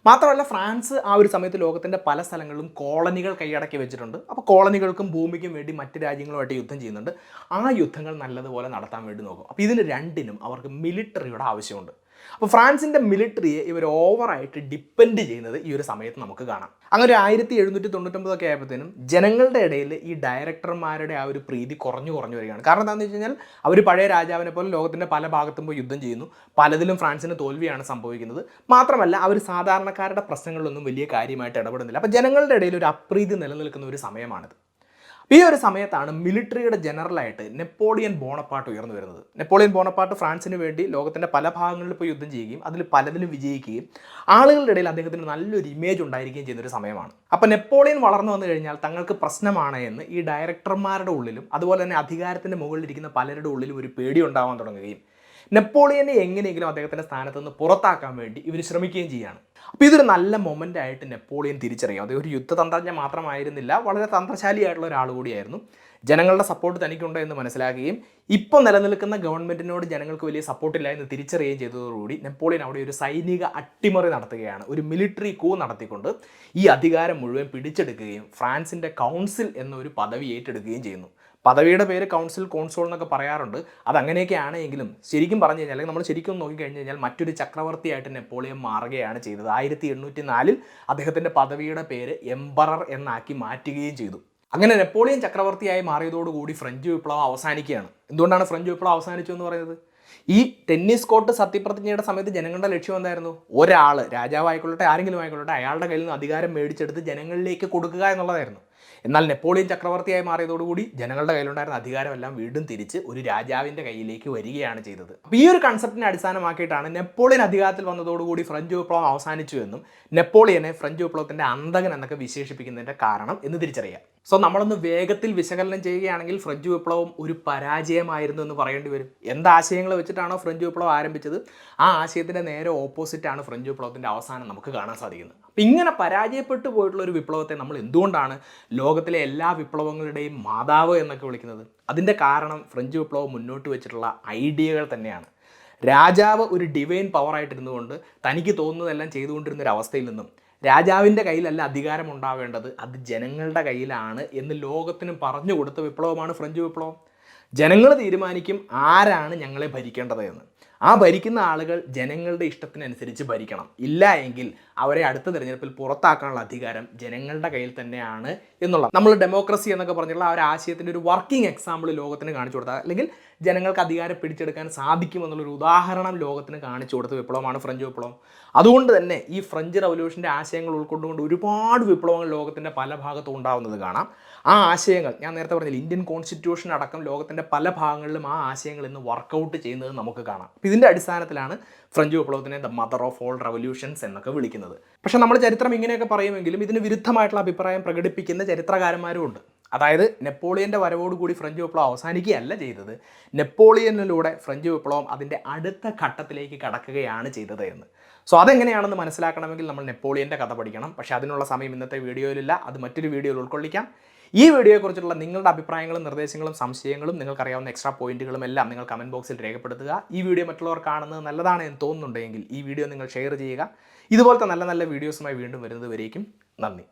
മാത്രമല്ല ഫ്രാൻസ് ആ ഒരു സമയത്ത് ലോകത്തിൻ്റെ പല സ്ഥലങ്ങളിലും കോളനികൾ കൈയടക്കി വെച്ചിട്ടുണ്ട്. അപ്പോൾ കോളനികൾക്കും ഭൂമിക്കും വേണ്ടി മറ്റ് രാജ്യങ്ങളുമായിട്ട് യുദ്ധം ചെയ്യുന്നുണ്ട്. ആ യുദ്ധങ്ങൾ നല്ലതുപോലെ നടത്താൻ വേണ്ടി നോക്കും. അപ്പോൾ ഇതിന് രണ്ടിനും അവർക്ക് മിലിറ്ററിയുടെ ആവശ്യമുണ്ട്. അപ്പോൾ ഫ്രാൻസിൻ്റെ മിലിറ്ററിയെ ഇവർ ഓവറായിട്ട് ഡിപ്പെൻഡ് ചെയ്യുന്നത് ഈ ഒരു സമയത്ത് നമുക്ക് കാണാം. അങ്ങനെ 1799 ആയപ്പോഴത്തേനും ജനങ്ങളുടെ ഇടയിൽ ഈ ഡയറക്ടർമാരുടെ ആ ഒരു പ്രീതി കുറഞ്ഞു വരികയാണ്. കാരണം എന്താണെന്ന് വെച്ച് കഴിഞ്ഞാൽ അവർ പഴയ രാജാവിനെ പോലെ ലോകത്തിൻ്റെ പല ഭാഗത്തും പോയി യുദ്ധം ചെയ്യുന്നു, പലതിലും ഫ്രാൻസിന് തോൽവിയാണ് സംഭവിക്കുന്നത്. മാത്രമല്ല അവർ സാധാരണക്കാരുടെ പ്രശ്നങ്ങളിലൊന്നും വലിയ കാര്യമായിട്ട് ഇടപെടുന്നില്ല. അപ്പോൾ ജനങ്ങളുടെ ഇടയിൽ ഒരു അപ്രീതി നിലനിൽക്കുന്ന ഒരു സമയമാണിത്. ഈ ഒരു സമയത്താണ് മിലിറ്ററിയുടെ ജനറലായിട്ട് നെപ്പോളിയൻ ബോണപ്പാർട്ട് ഉയർന്നു വരുന്നത്. നെപ്പോളിയൻ ബോണപ്പാർട്ട് ഫ്രാൻസിന് വേണ്ടി ലോകത്തിൻ്റെ പല ഭാഗങ്ങളിൽ പോയി യുദ്ധം ചെയ്യുകയും അതിൽ പലതിലും വിജയിക്കുകയും ആളുകളുടെ ഇടയിൽ അദ്ദേഹത്തിന് നല്ലൊരു ഇമേജ് ഉണ്ടായിരിക്കുകയും ചെയ്യുന്നൊരു സമയമാണ്. അപ്പോൾ നെപ്പോളിയൻ വളർന്നു വന്നു കഴിഞ്ഞാൽ തങ്ങൾക്ക് പ്രശ്നമാണ് എന്ന് ഈ ഡയറക്ടർമാരുടെ ഉള്ളിലും അതുപോലെ തന്നെ അധികാരത്തിൻ്റെ മുകളിലിരിക്കുന്ന പലരുടെ ഉള്ളിലും ഒരു പേടി ഉണ്ടാവാൻ തുടങ്ങുകയും നെപ്പോളിയനെ എങ്ങനെയെങ്കിലും അദ്ദേഹത്തിൻ്റെ സ്ഥാനത്ത് നിന്ന് പുറത്താക്കാൻ വേണ്ടി ഇവർ ശ്രമിക്കുകയും ചെയ്യുകയാണ്. അപ്പോൾ ഇതൊരു നല്ല മൊമെൻ്റ് ആയിട്ട് നെപ്പോളിയൻ തിരിച്ചറിയാം. അത് ഒരു യുദ്ധതന്ത്രജ്ഞ മാത്രമായിരുന്നില്ല, വളരെ തന്ത്രശാലിയായിട്ടുള്ള ഒരാൾ കൂടിയായിരുന്നു. ജനങ്ങളുടെ സപ്പോർട്ട് തനിക്കുണ്ടോ എന്ന് മനസ്സിലാക്കുകയും ഇപ്പോൾ നിലനിൽക്കുന്ന ഗവൺമെൻറ്റിനോട് ജനങ്ങൾക്ക് വലിയ സപ്പോർട്ടില്ല എന്ന് തിരിച്ചറിയുകയും ചെയ്തതോടുകൂടി നെപ്പോളിയൻ അവിടെ ഒരു സൈനിക അട്ടിമറി നടത്തുകയാണ്. ഒരു മിലിറ്ററി കൂ നടത്തിക്കൊണ്ട് ഈ അധികാരം മുഴുവൻ പിടിച്ചെടുക്കുകയും ഫ്രാൻസിൻ്റെ കൗൺസിൽ എന്നൊരു പദവി ഏറ്റെടുക്കുകയും ചെയ്യുന്നു. പദവിയുടെ പേര് കൗൺസിൽ കോൺസോൾ എന്നൊക്കെ പറയാറുണ്ട്. അതങ്ങനെയൊക്കെയാണ് എങ്കിലും ശരിക്കും പറഞ്ഞു കഴിഞ്ഞാൽ നമ്മൾ ശരിക്കും നോക്കിക്കഴിഞ്ഞ് കഴിഞ്ഞാൽ മറ്റൊരു ചക്രവർത്തിയായിട്ട് നെപ്പോളിയൻ മാറുകയാണ് ചെയ്തത്. 1804 അദ്ദേഹത്തിൻ്റെ പദവിയുടെ പേര് എംപറർ എന്നാക്കി മാറ്റുകയും ചെയ്തു. അങ്ങനെ നെപ്പോളിയൻ ചക്രവർത്തിയായി മാറിയതോടുകൂടി ഫ്രഞ്ച് വിപ്ലവം അവസാനിക്കുകയാണ്. എന്തുകൊണ്ടാണ് ഫ്രഞ്ച് വിപ്ലവം അവസാനിച്ചു എന്ന് പറയുന്നത്? ഈ ടെന്നീസ് കോർട്ട് സത്യപ്രതിജ്ഞയുടെ സമയത്ത് ജനങ്ങളുടെ ലക്ഷ്യം എന്തായിരുന്നു? ഒരാൾ, രാജാവായിക്കൊള്ളട്ടെ ആരെങ്കിലും ആയിക്കൊള്ളട്ടെ, അയാളുടെ കയ്യിൽ നിന്ന് അധികാരം മേടിച്ചെടുത്ത് ജനങ്ങളിലേക്ക് കൊടുക്കുക എന്നുള്ളതായിരുന്നു. എന്നാൽ നെപ്പോളിയൻ ചക്രവർത്തിയായി മാറിയതോടുകൂടി ജനങ്ങളുടെ കയ്യിലുണ്ടായിരുന്ന അധികാരമെല്ലാം വീണ്ടും തിരിച്ച് ഒരു രാജാവിൻ്റെ കയ്യിലേക്ക് വരികയാണ് ചെയ്തത്. അപ്പോൾ ഈ ഒരു കൺസെപ്റ്റിനെ അടിസ്ഥാനമാക്കിയിട്ടാണ് നെപ്പോളിയൻ അധികാരത്തിൽ വന്നതോടുകൂടി ഫ്രഞ്ച് വിപ്ലവം അവസാനിച്ചു എന്നും നെപ്പോളിയനെ ഫ്രഞ്ച് വിപ്ലവത്തിൻ്റെ അന്തകൻ എന്നൊക്കെ വിശേഷിപ്പിക്കുന്നതിൻ്റെ കാരണം എന്ന് തിരിച്ചറിയാം. സോ നമ്മളൊന്ന് വേഗത്തിൽ വിശകലനം ചെയ്യുകയാണെങ്കിൽ ഫ്രഞ്ച് വിപ്ലവം ഒരു പരാജയമായിരുന്നു എന്ന് പറയേണ്ടി വരും. എന്താശയങ്ങൾ വെച്ചിട്ടാണോ ഫ്രഞ്ച് വിപ്ലവം ആരംഭിച്ചത്, ആ ആശയത്തിൻ്റെ നേരെ ഓപ്പോസിറ്റാണ് ഫ്രഞ്ച് വിപ്ലവത്തിൻ്റെ അവസാനം നമുക്ക് കാണാൻ സാധിക്കുന്നത്. അപ്പം ഇങ്ങനെ പരാജയപ്പെട്ടു പോയിട്ടുള്ള ഒരു വിപ്ലവത്തെ നമ്മൾ എന്തുകൊണ്ടാണ് ലോകത്തിലെ എല്ലാ വിപ്ലവങ്ങളുടെയും മാതാവ് എന്നൊക്കെ വിളിക്കുന്നത്? അതിൻ്റെ കാരണം ഫ്രഞ്ച് വിപ്ലവം മുന്നോട്ട് വെച്ചിട്ടുള്ള ഐഡിയകൾ തന്നെയാണ്. രാജാവ് ഒരു ഡിവൈൻ പവറായിട്ടിരുന്നുകൊണ്ട് തനിക്ക് തോന്നുന്നതെല്ലാം ചെയ്തുകൊണ്ടിരുന്ന ഒരു അവസ്ഥയിൽ നിന്നും രാജാവിൻ്റെ കയ്യിലല്ല അധികാരം ഉണ്ടാവേണ്ടത്, അത് ജനങ്ങളുടെ കയ്യിലാണ് എന്ന് ലോകത്തിന് പറഞ്ഞു കൊടുത്ത വിപ്ലവമാണ് ഫ്രഞ്ച് വിപ്ലവം. ജനങ്ങൾ തീരുമാനിക്കും ആരാണ് ഞങ്ങളെ ഭരിക്കേണ്ടത് എന്ന്. ആ ഭരിക്കുന്ന ആളുകൾ ജനങ്ങളുടെ ഇഷ്ടത്തിനനുസരിച്ച് ഭരിക്കണം. ഇല്ല എങ്കിൽ അവരെ അടുത്ത തിരഞ്ഞെടുപ്പിൽ പുറത്താക്കാനുള്ള അധികാരം ജനങ്ങളുടെ കയ്യിൽ തന്നെയാണ് എന്നുള്ള നമ്മൾ ഡെമോക്രസി എന്നൊക്കെ പറഞ്ഞിട്ടുള്ള ആ ഒരു ആശയത്തിൻ്റെ ഒരു വർക്കിംഗ് എക്സാമ്പിൾ ലോകത്തിന് കാണിച്ചു കൊടുത്താൽ, അല്ലെങ്കിൽ ജനങ്ങൾക്ക് അധികാരം പിടിച്ചെടുക്കാൻ സാധിക്കുമെന്നുള്ളൊരു ഉദാഹരണം ലോകത്തിന് കാണിച്ചു കൊടുത്ത വിപ്ലവമാണ് ഫ്രഞ്ച് വിപ്ലവം. അതുകൊണ്ട് തന്നെ ഈ ഫ്രഞ്ച് റവല്യൂഷൻ്റെ ആശയങ്ങൾ ഉൾക്കൊണ്ടുകൊണ്ട് ഒരുപാട് വിപ്ലവങ്ങൾ ലോകത്തിൻ്റെ പല ഭാഗത്തും ഉണ്ടാവുന്നത് കാണാം. ആ ആശയങ്ങൾ ഞാൻ നേരത്തെ പറഞ്ഞില്ല, ഇന്ത്യൻ കോൺസ്റ്റിറ്റ്യൂഷൻ അടക്കം ലോകത്തിൻ്റെ പല ഭാഗങ്ങളിലും ആ ആശയങ്ങൾ ഇന്ന് വർക്കൗട്ട് ചെയ്യുന്നത് നമുക്ക് കാണാം. ഇതിൻ്റെ അടിസ്ഥാനത്തിലാണ് ഫ്രഞ്ച് വിപ്ലവത്തിനെ the mother of all revolutions എന്നൊക്കെ വിളിക്കുന്നത്. പക്ഷേ നമ്മൾ ചരിത്രം ഇങ്ങനെയൊക്കെ പറയുമെങ്കിലും ഇതിന് വിരുദ്ധമായിട്ടുള്ള അഭിപ്രായം പ്രകടിപ്പിക്കുന്ന ചരിത്രകാരന്മാരും ഉണ്ട്. അതായത് നെപ്പോളിയൻ്റെ വരവോടുകൂടി ഫ്രഞ്ച് വിപ്ലവം അവസാനിക്കുകയല്ല ചെയ്തത്, നെപ്പോളിയനിലൂടെ ഫ്രഞ്ച് വിപ്ലവം അതിൻ്റെ അടുത്ത ഘട്ടത്തിലേക്ക് കടക്കുകയാണ് ചെയ്തത് എന്ന്. സോ അതെങ്ങനെയാണെന്ന് മനസ്സിലാക്കണമെങ്കിൽ നമ്മൾ നെപ്പോളിയൻ്റെ കഥ പഠിക്കണം. പക്ഷേ അതിനുള്ള സമയം ഇന്നത്തെ വീഡിയോയിലില്ല, അത് മറ്റൊരു വീഡിയോയിൽ ഉൾക്കൊള്ളിക്കാം. ഈ വീഡിയോയെക്കുറിച്ചുള്ള നിങ്ങളുടെ അഭിപ്രായങ്ങളും നിർദ്ദേശങ്ങളും സംശയങ്ങളും നിങ്ങൾക്കറിയാവുന്ന എക്സ്ട്രാ പോയിന്റുകളും എല്ലാം നിങ്ങൾ കമൻറ്റ് ബോക്സിൽ രേഖപ്പെടുത്തുക. ഈ വീഡിയോ മറ്റുള്ളവർ കാണുന്നത് നല്ലതാണ് എന്ന് തോന്നുന്നുണ്ടെങ്കിൽ ഈ വീഡിയോ നിങ്ങൾ ഷെയർ ചെയ്യുക. ഇതുപോലത്തെ നല്ല നല്ല വീഡിയോസുമായി വീണ്ടും വരുന്നത് വരേക്കും നന്ദി.